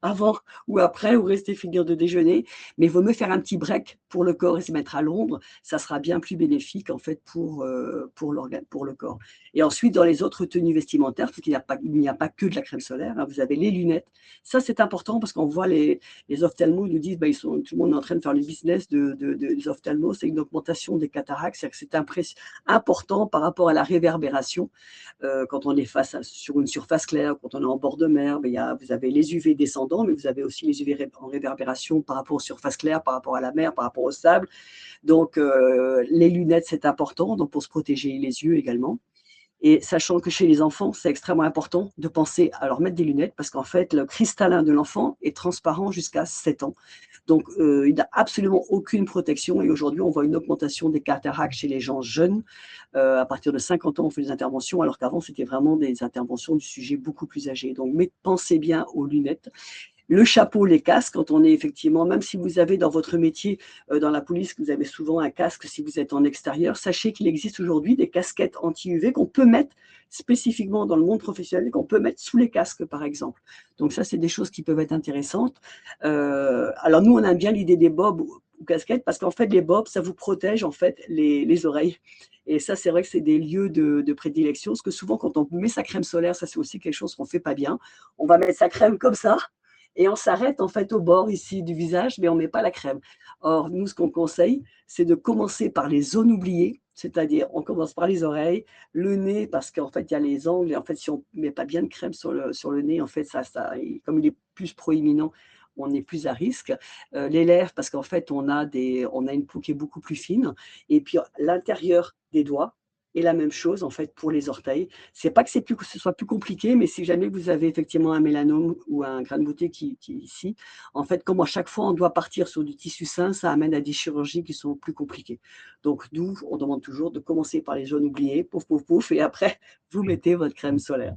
avant ou après, ou rester finir de déjeuner. Mais il vaut mieux faire un petit break pour le corps et se mettre à l'ombre. Ça sera bien plus bénéfique, en fait, pour l'organe, pour le corps. Et ensuite, dans les autres tenues vestimentaires, parce qu'il n'y a pas que de la crème solaire, hein, vous avez les lunettes. Ça, c'est important parce qu'on voit les ophtalmos, ils nous disent, ben, tout le monde est en train de faire le business des ophtalmos. C'est une augmentation des cataractes. C'est-à-dire que c'est important par rapport à la réverbération. Quand on est sur une surface claire, quand on est en bord de mer, vous avez les UV descendants, mais vous avez aussi les UV en réverbération par rapport aux surfaces claires, par rapport à la mer, par rapport au sable. Donc, les lunettes, c'est important, donc pour se protéger les yeux également. Et sachant que chez les enfants, c'est extrêmement important de penser à leur mettre des lunettes parce qu'en fait, le cristallin de l'enfant est transparent jusqu'à 7 ans. Donc, il n'a absolument aucune protection. Et aujourd'hui, on voit une augmentation des cataractes chez les gens jeunes. À partir de 50 ans, on fait des interventions, alors qu'avant, c'était vraiment des interventions du sujet beaucoup plus âgé. Donc, mais pensez bien aux lunettes. Le chapeau, les casques, quand on est effectivement, même si vous avez dans votre métier, dans la police, que vous avez souvent un casque si vous êtes en extérieur, sachez qu'il existe aujourd'hui des casquettes anti-UV qu'on peut mettre spécifiquement dans le monde professionnel, qu'on peut mettre sous les casques, par exemple. Donc ça, c'est des choses qui peuvent être intéressantes. Alors nous, on aime bien l'idée des bobs ou casquettes parce qu'en fait, les bobs, ça vous protège en fait les oreilles. Et ça, c'est vrai que c'est des lieux de prédilection, parce que souvent, quand on met sa crème solaire, ça c'est aussi quelque chose qu'on ne fait pas bien. On va mettre sa crème comme ça, et on s'arrête en fait au bord ici du visage, mais on ne met pas la crème. Or, nous, ce qu'on conseille, c'est de commencer par les zones oubliées, c'est-à-dire on commence par les oreilles, le nez, parce qu'en fait, il y a les angles, et en fait, si on ne met pas bien de crème sur le nez, en fait, comme il est plus proéminent, on est plus à risque. Les lèvres, parce qu'en fait, on a une peau qui est beaucoup plus fine. Et puis, l'intérieur des doigts, et la même chose en fait pour les orteils. C'est pas que ce soit plus compliqué, mais si jamais vous avez effectivement un mélanome ou un grain de beauté qui est ici, en fait, comme à chaque fois on doit partir sur du tissu sain, ça amène à des chirurgies qui sont plus compliquées. Donc d'où on demande toujours de commencer par les zones oubliées, pouf pouf pouf, et après vous mettez votre crème solaire.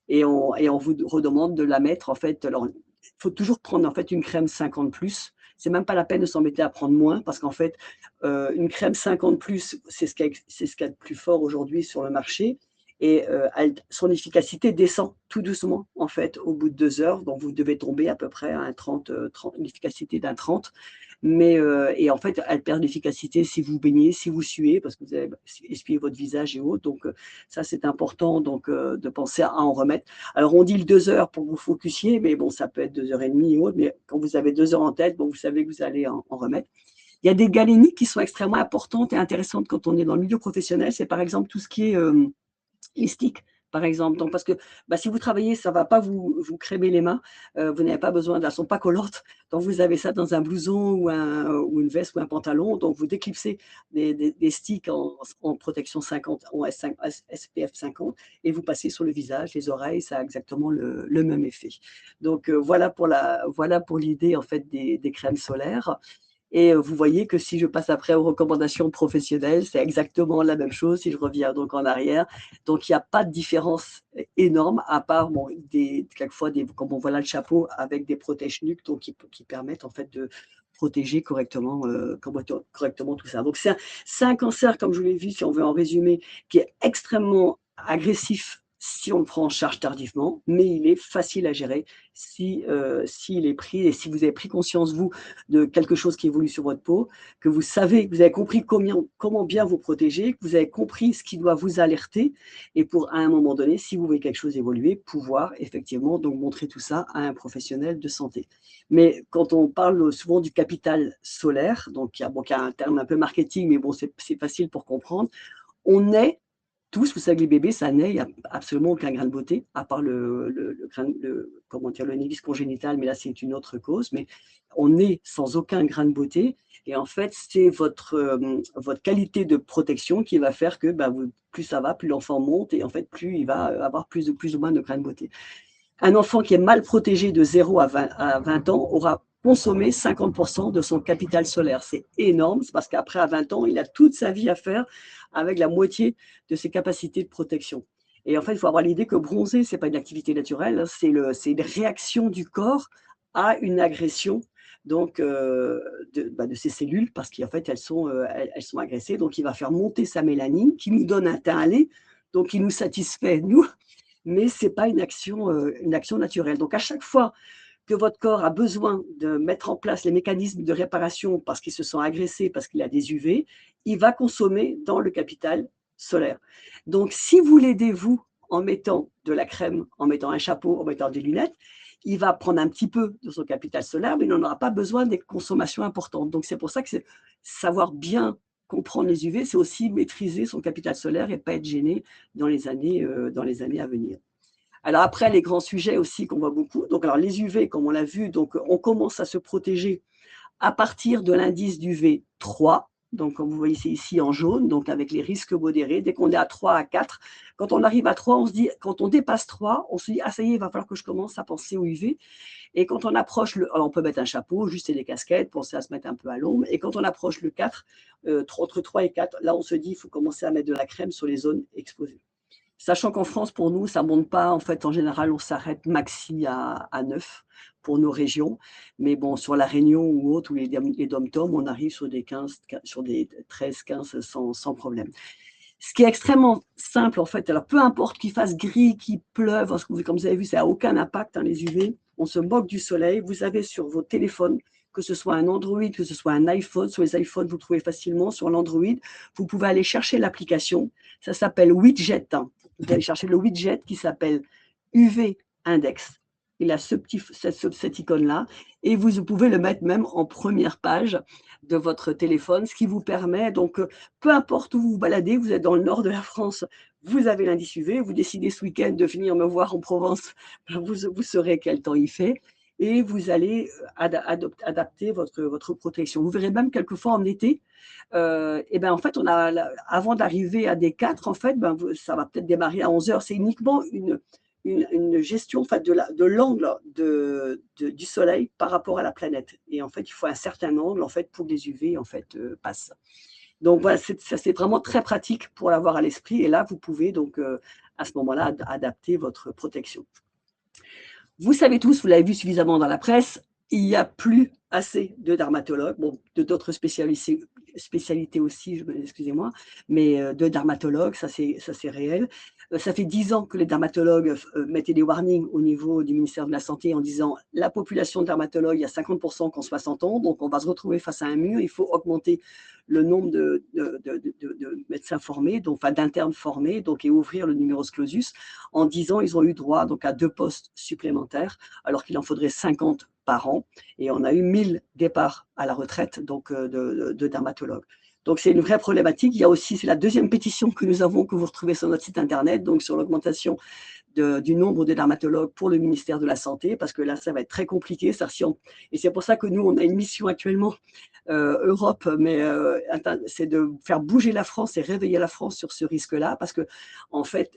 Et on vous redemande de la mettre en fait. Alors, il faut toujours prendre en fait une crème 50 plus. C'est même pas la peine de s'embêter à prendre moins parce qu'en fait, une crème 50 plus, c'est ce qu'il y a de plus fort aujourd'hui sur le marché. Et son efficacité descend tout doucement en fait au bout de 2 heures. Donc vous devez tomber à peu près à une efficacité d'un 30. Et en fait, elle perd d'efficacité si vous baignez, si vous suez, parce que vous avez essuyé votre visage et autres. Donc ça, c'est important donc, de penser à en remettre. Alors, on dit le 2 heures pour que vous focussiez, mais bon, ça peut être 2 heures et demie ou autre. Mais quand vous avez 2 heures en tête, bon, vous savez que vous allez en remettre. Il y a des galéniques qui sont extrêmement importantes et intéressantes quand on est dans le milieu professionnel. C'est par exemple tout ce qui est les sticks, par exemple. Donc, parce que si vous travaillez, ça ne va pas vous crémer les mains. Vous n'avez pas besoin, elles ne sont pas collantes. Donc, vous avez ça dans un blouson ou une veste ou un pantalon. Donc, vous déclipsez des sticks en protection 50, en SPF 50, et vous passez sur le visage, les oreilles. Ça a exactement le même effet. Donc, voilà pour l'idée en fait des crèmes solaires. Et vous voyez que si je passe après aux recommandations professionnelles, c'est exactement la même chose si je reviens donc en arrière. Donc, il n'y a pas de différence énorme, à part bon, quelquefois, comme on voit là le chapeau, avec des protège-nuques donc qui permettent en fait de protéger correctement tout ça. Donc, c'est un cancer, comme je vous l'ai vu, si on veut en résumer, qui est extrêmement agressif si on le prend en charge tardivement, mais il est facile à gérer s'il est pris et si vous avez pris conscience, vous, de quelque chose qui évolue sur votre peau, que vous savez, que vous avez compris comment bien vous protéger, que vous avez compris ce qui doit vous alerter et pour, à un moment donné, si vous voyez quelque chose évoluer, pouvoir effectivement donc montrer tout ça à un professionnel de santé. Mais quand on parle souvent du capital solaire, donc il y a un terme un peu marketing, mais bon, c'est facile pour comprendre, on est tous, vous savez que les bébés, ça naît, il n'y a absolument aucun grain de beauté, à part comment dire, le névis congénital, mais là, c'est une autre cause. Mais on est sans aucun grain de beauté. Et en fait, c'est votre qualité de protection qui va faire que plus ça va, plus l'enfant monte, et en fait, plus il va avoir plus ou moins de grains de beauté. Un enfant qui est mal protégé de 0 à 20 ans aura consommé 50% de son capital solaire. C'est énorme, c'est parce qu'après, à 20 ans, il a toute sa vie à faire avec la moitié de ses capacités de protection. Et en fait, il faut avoir l'idée que bronzer, ce n'est pas une activité naturelle, c'est une réaction du corps à une agression donc, de ces cellules, parce qu'en fait, elles sont agressées. Donc, il va faire monter sa mélanine, qui nous donne un teint à lait, donc qui nous satisfait, nous, mais ce n'est pas une action naturelle. Donc, à chaque fois que votre corps a besoin de mettre en place les mécanismes de réparation parce qu'il se sent agressé, parce qu'il a des UV, il va consommer dans le capital solaire. Donc, si vous l'aidez, vous, en mettant de la crème, en mettant un chapeau, en mettant des lunettes, il va prendre un petit peu de son capital solaire, mais il n'en aura pas besoin des consommations importantes. Donc, c'est pour ça que savoir bien comprendre les UV, c'est aussi maîtriser son capital solaire et pas être gêné dans les années à venir. Alors après, les grands sujets aussi qu'on voit beaucoup. Donc, alors les UV, comme on l'a vu, donc on commence à se protéger à partir de l'indice d'UV 3. Donc, comme vous voyez, c'est ici en jaune, donc avec les risques modérés. Dès qu'on est à 3, à 4, quand on arrive à 3, on se dit, quand on dépasse 3, on se dit, ah ça y est, il va falloir que je commence à penser aux UV. Et quand on approche alors on peut mettre un chapeau, juste des casquettes, penser à se mettre un peu à l'ombre. Et quand on approche le 4, entre 3 et 4, là, on se dit, il faut commencer à mettre de la crème sur les zones exposées. Sachant qu'en France, pour nous, ça ne monte pas. En fait, en général, on s'arrête maxi à 9 pour nos régions. Mais bon, sur la Réunion ou autre, ou les dom-toms, on arrive sur des 13, 15 sans problème. Ce qui est extrêmement simple, en fait, alors peu importe qu'il fasse gris, qu'il pleuve, comme vous avez vu, ça n'a aucun impact, hein, les UV. On se moque du soleil. Vous avez sur vos téléphones, que ce soit un Android, que ce soit un iPhone, sur les iPhones, vous trouvez facilement. Sur l'Android, vous pouvez aller chercher l'application. Ça s'appelle Widget. Vous allez chercher le widget qui s'appelle UV Index. Il a cette icône-là. Et vous pouvez le mettre même en première page de votre téléphone, ce qui vous permet, donc, peu importe où vous vous baladez, vous êtes dans le nord de la France, vous avez l'indice UV, vous décidez ce week-end de venir me voir en Provence, vous saurez quel temps il fait, et vous allez adapter votre protection. Vous verrez même quelquefois en été, et ben en fait, avant d'arriver à des 4, en fait, ça va peut-être démarrer à 11 heures. C'est uniquement une gestion en fait, de l'angle du soleil par rapport à la planète. Et en fait, il faut un certain angle en fait, pour que les UV en fait, passent. Donc voilà, c'est vraiment très pratique pour l'avoir à l'esprit. Et là, vous pouvez donc à ce moment-là adapter votre protection. Vous savez tous, vous l'avez vu suffisamment dans la presse, il n'y a plus assez de dermatologues, bon, d'autres spécialités aussi, excusez-moi, mais de dermatologues, ça c'est réel. Ça fait 10 ans que les dermatologues mettaient des warnings au niveau du ministère de la Santé en disant la population de dermatologues, il y a 50% qui ont 60 ans, donc on va se retrouver face à un mur, il faut augmenter le nombre de médecins formés, donc, enfin d'internes formés, donc, et ouvrir le numerus clausus. En 10 ans, ils ont eu droit donc, à 2 postes supplémentaires, alors qu'il en faudrait 50 par an. Et on a eu 1000 départs à la retraite donc, de dermatologues. Donc, c'est une vraie problématique. Il y a aussi, c'est la deuxième pétition que nous avons, que vous retrouvez sur notre site internet, donc sur l'augmentation du nombre de dermatologues pour le ministère de la Santé, parce que là, ça va être très compliqué. Et c'est pour ça que nous, on a une mission actuellement Europe, mais c'est de faire bouger la France et réveiller la France sur ce risque-là, parce que en fait,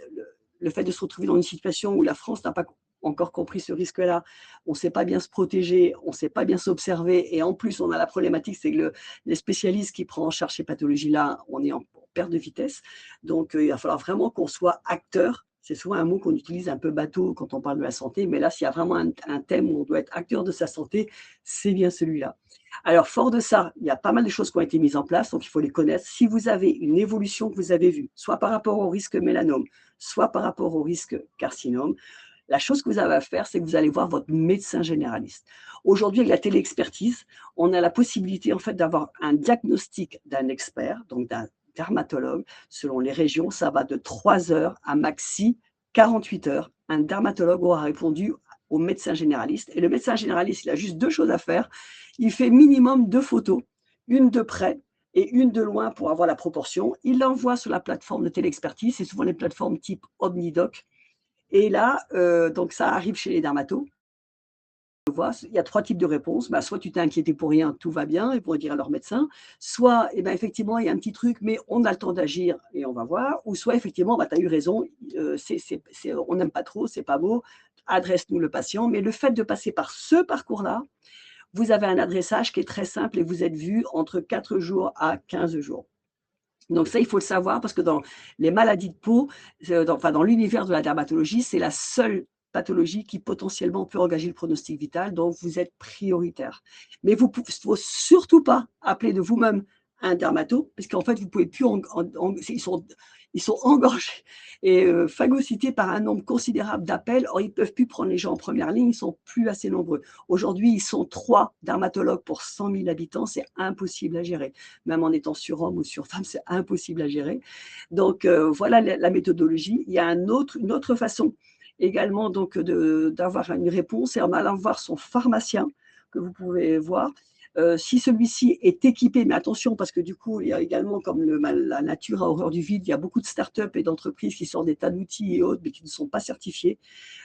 le fait de se retrouver dans une situation où la France n'a pas encore compris ce risque-là, on ne sait pas bien se protéger, on ne sait pas bien s'observer, et en plus, on a la problématique, c'est que les spécialistes qui prennent en charge ces pathologies-là, on est en perte de vitesse. Donc, il va falloir vraiment qu'on soit acteur. C'est souvent un mot qu'on utilise un peu bateau quand on parle de la santé, mais là, s'il y a vraiment un thème où on doit être acteur de sa santé, c'est bien celui-là. Alors, fort de ça, il y a pas mal de choses qui ont été mises en place, donc il faut les connaître. Si vous avez une évolution que vous avez vue, soit par rapport au risque mélanome, soit par rapport au risque carcinome, la chose que vous avez à faire, c'est que vous allez voir votre médecin généraliste. Aujourd'hui, avec la téléexpertise, on a la possibilité en fait d'avoir un diagnostic d'un expert, donc d'un dermatologue. Selon les régions, ça va de 3 heures à maxi 48 heures. Un dermatologue aura répondu au médecin généraliste. Et le médecin généraliste, il a juste 2 choses à faire. Il fait minimum 2 photos, une de près et une de loin pour avoir la proportion. Il l'envoie sur la plateforme de téléexpertise. C'est souvent les plateformes type Omnidoc. Et là, donc ça arrive chez les dermatos. Il y a 3 types de réponses. Bah, soit tu t'es inquiété pour rien, tout va bien, ils vont dire à leur médecin. Soit, eh ben, effectivement, il y a un petit truc, mais on a le temps d'agir et on va voir. Ou soit, effectivement, bah, tu as eu raison, on n'aime pas trop, c'est pas beau, adresse-nous le patient. Mais le fait de passer par ce parcours-là, vous avez un adressage qui est très simple et vous êtes vu entre 4 jours à 15 jours. Donc ça, il faut le savoir parce que dans les maladies de peau, dans l'univers de la dermatologie, c'est la seule pathologie qui potentiellement peut engager le pronostic vital, donc vous êtes prioritaire. Mais il ne faut surtout pas appeler de vous-même un dermato, parce qu'en fait, vous pouvez plus, ils sont engorgés et phagocytés par un nombre considérable d'appels. Or, ils ne peuvent plus prendre les gens en première ligne, ils sont plus assez nombreux. Aujourd'hui, ils sont 3 dermatologues pour 100 000 habitants, c'est impossible à gérer. Même en étant sur homme ou sur femme, c'est impossible à gérer. Donc, voilà la méthodologie. Il y a une autre façon également donc d'avoir une réponse, c'est en allant voir son pharmacien, que vous pouvez voir. Si celui-ci est équipé, mais attention, parce que du coup, il y a également, comme la nature a horreur du vide, il y a beaucoup de startups et d'entreprises qui sortent des tas d'outils et autres, mais qui ne sont pas certifiés.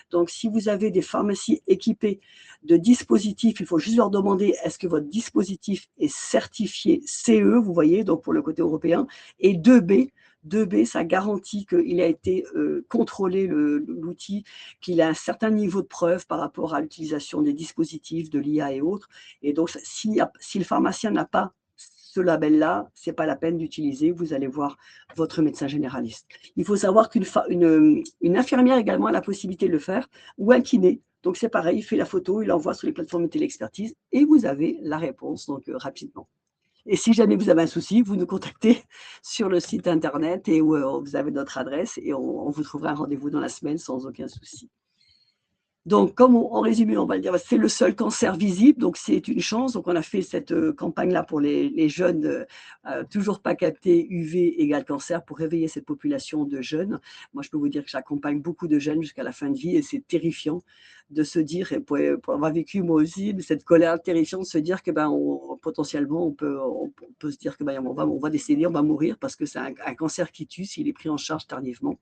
Donc, si vous avez des pharmacies équipées de dispositifs, il faut juste leur demander est-ce que votre dispositif est certifié CE, vous voyez, donc pour le côté européen, et 2B. 2B, ça garantit qu'il a été contrôlé, l'outil, qu'il a un certain niveau de preuve par rapport à l'utilisation des dispositifs, de l'IA et autres. Et donc, si le pharmacien n'a pas ce label-là, ce n'est pas la peine d'utiliser, vous allez voir votre médecin généraliste. Il faut savoir qu'une infirmière également a la possibilité de le faire, ou un kiné. Donc, c'est pareil, il fait la photo, il l'envoie sur les plateformes de téléexpertise et vous avez la réponse donc rapidement. Et si jamais vous avez un souci, vous nous contactez sur le site internet et où vous avez notre adresse et on vous trouvera un rendez-vous dans la semaine sans aucun souci. Donc, comme en résumé, on va le dire, c'est le seul cancer visible, donc c'est une chance. Donc, on a fait cette campagne-là pour les jeunes, toujours pas captés, UV égale cancer, pour réveiller cette population de jeunes. Moi, je peux vous dire que j'accompagne beaucoup de jeunes jusqu'à la fin de vie et c'est terrifiant de se dire, et pour avoir vécu moi aussi, cette colère terrifiante de se dire que potentiellement, on peut se dire que on va décéder, on va mourir parce que c'est un cancer qui tue s'il est pris en charge tardivement.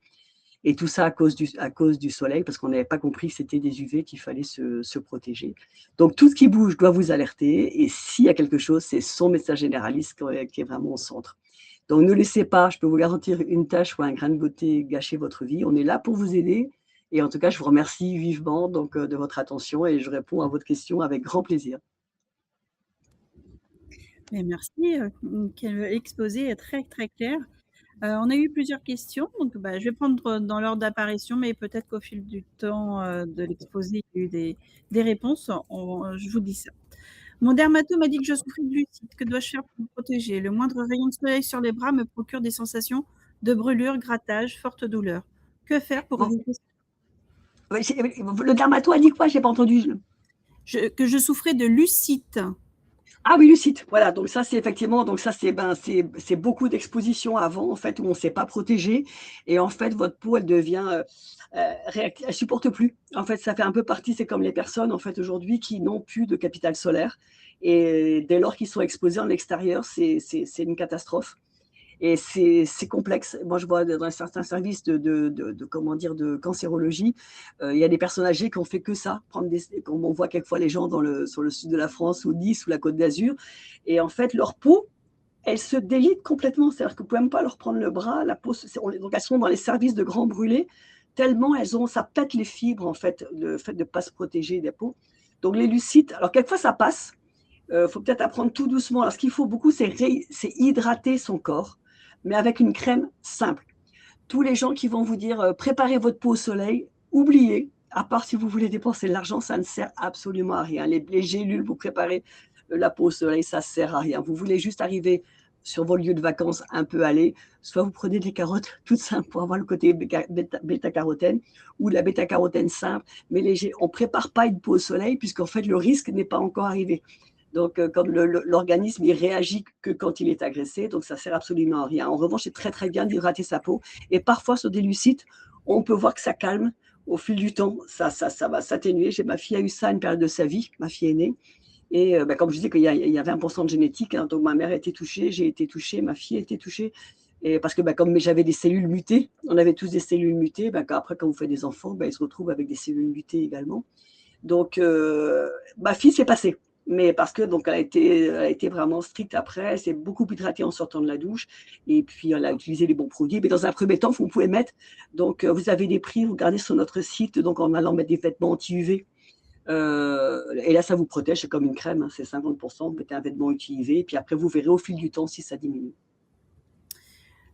Et tout ça à cause du soleil, parce qu'on n'avait pas compris que c'était des UV qu'il fallait se protéger. Donc, tout ce qui bouge doit vous alerter. Et s'il y a quelque chose, c'est son médecin généraliste qui est vraiment au centre. Donc, ne laissez pas, je peux vous garantir, une tache ou un grain de beauté gâcher votre vie. On est là pour vous aider. Et en tout cas, je vous remercie vivement donc, de votre attention et je réponds à votre question avec grand plaisir. Mais merci, quel exposé est très, très clair. On a eu plusieurs questions, donc je vais prendre dans l'ordre d'apparition, mais peut-être qu'au fil du temps, de l'exposé, il y a eu des réponses. Je vous dis ça. Mon dermato m'a dit que je souffrais de lucite. Que dois-je faire pour me protéger? Le moindre rayon de soleil sur les bras me procure des sensations de brûlure, grattage, forte douleur. Que faire pour Bon, éviter le dermato a dit quoi? Je n'ai pas entendu. que je souffrais de lucite? Ah oui, lucide, voilà, donc ça c'est effectivement, donc ça c'est beaucoup d'exposition avant en fait où on ne s'est pas protégé et en fait votre peau elle devient réactive, elle supporte plus. En fait, ça fait un peu partie, c'est comme les personnes en fait aujourd'hui qui n'ont plus de capital solaire et dès lors qu'ils sont exposés en extérieur, c'est une catastrophe. Et c'est complexe. Moi, je vois dans certains services comment dire, de cancérologie, il y a des personnes âgées qui ont fait que ça, comme on voit quelquefois les gens sur le sud de la France ou Nice ou la Côte d'Azur. Et en fait, leur peau, elle se délite complètement. C'est-à-dire que vous ne pouvez même pas leur prendre le bras. La peau, donc elles sont dans les services de grands brûlés tellement ça pète les fibres, en fait, le fait de ne pas se protéger des peaux. Donc, les lucides, alors quelquefois ça passe, faut peut-être apprendre tout doucement. Alors, ce qu'il faut beaucoup, c'est hydrater son corps, mais avec une crème simple. Tous les gens qui vont vous dire préparez votre peau au soleil, oubliez, à part si vous voulez dépenser de l'argent, ça ne sert absolument à rien. Les gélules, vous préparez la peau au soleil, ça ne sert à rien. Vous voulez juste arriver sur vos lieux de vacances un peu allés, soit vous prenez des carottes toutes simples pour avoir le côté bêta-carotène, ou de la bêta-carotène simple, mais léger. On ne prépare pas une peau au soleil, puisqu'en fait, le risque n'est pas encore arrivé. Donc, quand l'organisme, il réagit que quand il est agressé, donc ça ne sert absolument à rien. En revanche, c'est très, très bien d'hydrater sa peau. Et parfois, sur des lucides, on peut voir que ça calme au fil du temps. Ça va s'atténuer. Ma fille a eu ça à une période de sa vie, ma fille aînée. Et comme je disais qu'il y a 20% de génétique, hein, donc ma mère a été touchée, j'ai été touchée, ma fille a été touchée. Et parce que comme j'avais des cellules mutées, on avait tous des cellules mutées, après, quand vous faites des enfants, ils se retrouvent avec des cellules mutées également. Donc, ma fille s'est passée. Mais parce que donc elle a été vraiment stricte après, elle s'est beaucoup hydratée en sortant de la douche, et puis elle a utilisé les bons produits. Mais dans un premier temps, vous pouvez mettre, donc vous avez des prix, vous regardez sur notre site, donc en allant mettre des vêtements anti-UV. Et là, ça vous protège, c'est comme une crème, hein, c'est 50%, vous mettez un vêtement anti-UV, et puis après, vous verrez au fil du temps si ça diminue.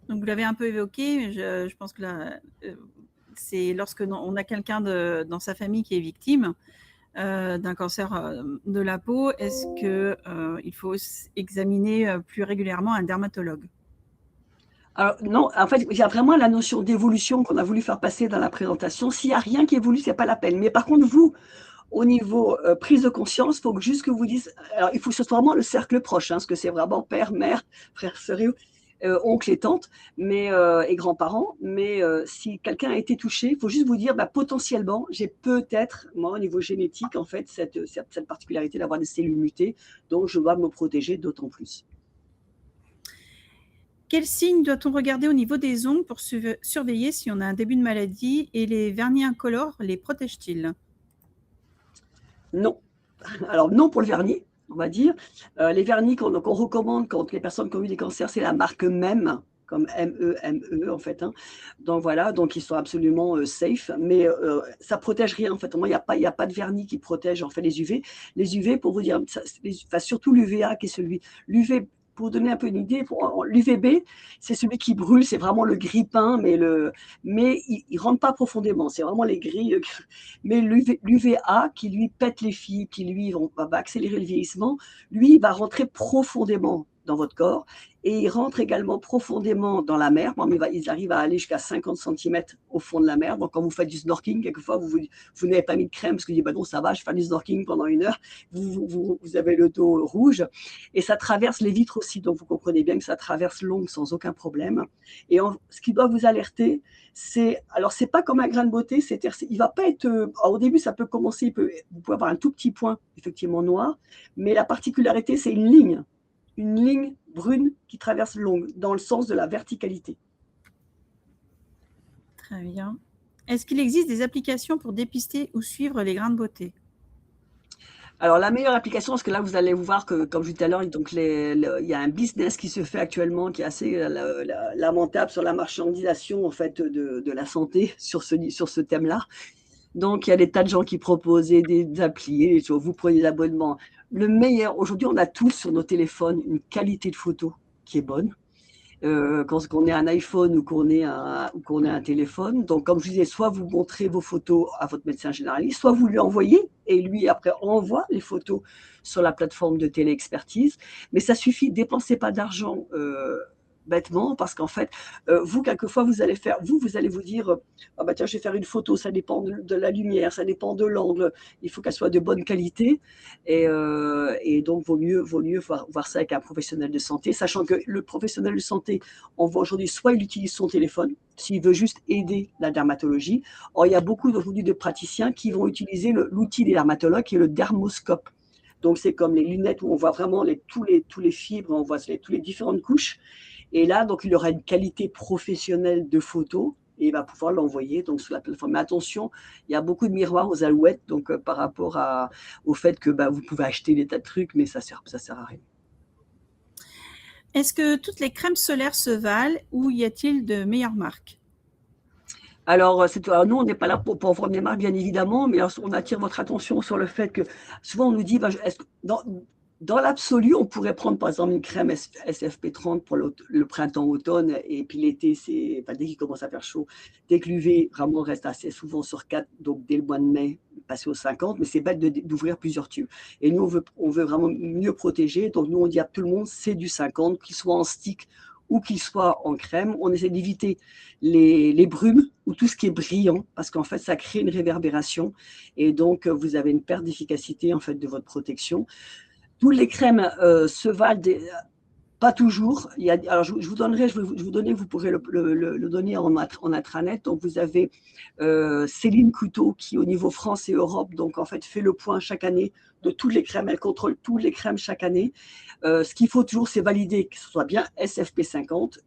Donc, vous l'avez un peu évoqué, mais je pense que là, c'est lorsque on a quelqu'un dans sa famille qui est victime d'un cancer de la peau, est-ce qu'il faut examiner plus régulièrement un dermatologue? Alors non, en fait, il y a vraiment la notion d'évolution qu'on a voulu faire passer dans la présentation. S'il n'y a rien qui évolue, ce n'est pas la peine. Mais par contre, vous, au niveau prise de conscience, il faut juste que vous disiez, alors il faut que ce soit vraiment le cercle proche, hein, parce que c'est vraiment père, mère, frère, sœur, oncle et tante, et grands-parents. Mais si quelqu'un a été touché, il faut juste vous dire, potentiellement, j'ai peut-être, moi, au niveau génétique, en fait, cette particularité d'avoir des cellules mutées, donc je dois me protéger d'autant plus. Quels signes doit-on regarder au niveau des ongles pour surveiller si on a un début de maladie, et les vernis incolores les protègent-ils? Non. Alors non pour le vernis, on va dire. Les vernis qu'on recommande quand les personnes qui ont eu des cancers, c'est la marque MEM, comme MEME en fait, hein. Donc voilà, donc ils sont absolument safe, mais ça protège rien en fait. Moi, il y a pas de vernis qui protège en fait les UV. Les UV, pour vous dire, surtout l'UVA qui est l'UV. Pour vous donner un peu une idée, l'UVB, c'est celui qui brûle, c'est vraiment le gris peint, mais il ne rentre pas profondément. C'est vraiment les gris. Mais l'UVA, qui lui pète les fibres, qui lui va accélérer le vieillissement, lui, il va rentrer profondément dans votre corps, et il rentre également profondément dans la mer. Bon, ils arrivent à aller jusqu'à 50 cm au fond de la mer. Donc, quand vous faites du snorkeling, quelquefois, vous n'avez pas mis de crème parce que vous dites, non, ça va, je vais faire du snorkeling pendant 1 heure. Vous avez le dos rouge, et ça traverse les vitres aussi. Donc, vous comprenez bien que ça traverse l'ongle sans aucun problème. Et ce qui doit vous alerter, c'est pas comme un grain de beauté, il va pas être, au début ça peut commencer, vous pouvez avoir un tout petit point effectivement noir, mais la particularité, c'est une ligne brune qui traverse l'ongle dans le sens de la verticalité. Très bien. Est-ce qu'il existe des applications pour dépister ou suivre les grains de beauté? Alors, la meilleure application, parce que là, vous allez voir que, comme je disais tout à l'heure, donc il y a un business qui se fait actuellement qui est assez lamentable sur la marchandisation en fait de la santé sur ce thème-là. Donc, il y a des tas de gens qui proposent des applis, vous prenez l'abonnement. Le meilleur, aujourd'hui, on a tous sur nos téléphones une qualité de photo qui est bonne. Quand on est un iPhone ou qu'on est un téléphone. Donc, comme je disais, soit vous montrez vos photos à votre médecin généraliste, soit vous lui envoyez, et lui, après, envoie les photos sur la plateforme de téléexpertise. Mais ça suffit, dépensez pas d'argent bêtement, parce qu'en fait, vous, quelquefois, vous allez vous dire, tiens, je vais faire une photo, ça dépend de la lumière, ça dépend de l'angle, il faut qu'elle soit de bonne qualité, et donc, vaut mieux voir ça avec un professionnel de santé, sachant que le professionnel de santé, on voit aujourd'hui, soit il utilise son téléphone, s'il veut juste aider la dermatologie. Or, il y a beaucoup aujourd'hui de praticiens qui vont utiliser l'outil des dermatologues, qui est le dermoscope. Donc, c'est comme les lunettes où on voit vraiment tous les fibres, on voit toutes les différentes couches. Et là, donc, il aura une qualité professionnelle de photo, et il va pouvoir l'envoyer donc sur la plateforme. Mais attention, il y a beaucoup de miroirs aux alouettes, donc par rapport au fait que vous pouvez acheter des tas de trucs, mais ça sert à rien. Est-ce que toutes les crèmes solaires se valent, ou y a-t-il de meilleures marques? Alors, alors, nous, on n'est pas là pour vendre des marques, bien évidemment, mais alors, on attire votre attention sur le fait que souvent on nous dit, bah, dans l'absolu, on pourrait prendre par exemple une crème SFP30 pour le printemps-automne, et puis l'été, c'est enfin, dès qu'il commence à faire chaud, dès que l'UV vraiment reste assez souvent sur 4, donc dès le mois de mai, passer aux 50, mais c'est bête d'ouvrir plusieurs tubes. Et nous, on veut vraiment mieux protéger, donc nous, on dit à tout le monde, c'est du 50, qu'il soit en stick ou qu'il soit en crème. On essaie d'éviter les brumes ou tout ce qui est brillant, parce qu'en fait, ça crée une réverbération, et donc vous avez une perte d'efficacité en fait de votre protection. Toutes les crèmes se valent pas toujours. Alors je vous donnerai, je vais vous donner, vous pourrez le donner en intranet. Donc vous avez Céline Couteau qui au niveau France et Europe, donc en fait fait le point chaque année de toutes les crèmes. Elle contrôle toutes les crèmes chaque année. Ce qu'il faut toujours, c'est valider que ce soit bien SFP50,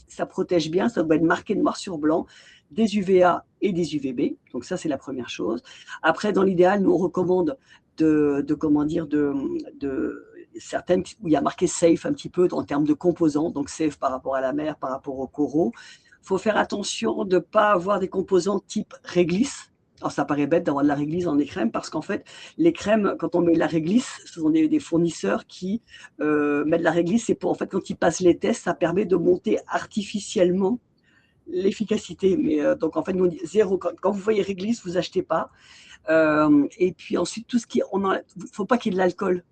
ça protège bien, ça doit être marqué noir sur blanc, des UVA et des UVB. Donc ça, c'est la première chose. Après, dans l'idéal, nous on recommande comment dire, certaines où il y a marqué safe un petit peu en termes de composants, donc safe par rapport à la mer, par rapport aux coraux. Il faut faire attention de ne pas avoir des composants type réglisse. Alors ça paraît bête d'avoir de la réglisse dans les crèmes, parce qu'en fait, les crèmes, quand on met de la réglisse, ce sont des fournisseurs qui mettent de la réglisse, et pour en fait, quand ils passent les tests, ça permet de monter artificiellement l'efficacité. Mais donc en fait, nous on dit zéro. Quand vous voyez réglisse, vous achetez pas. Et puis ensuite, tout ce qui, il ne faut pas qu'il y ait de l'alcool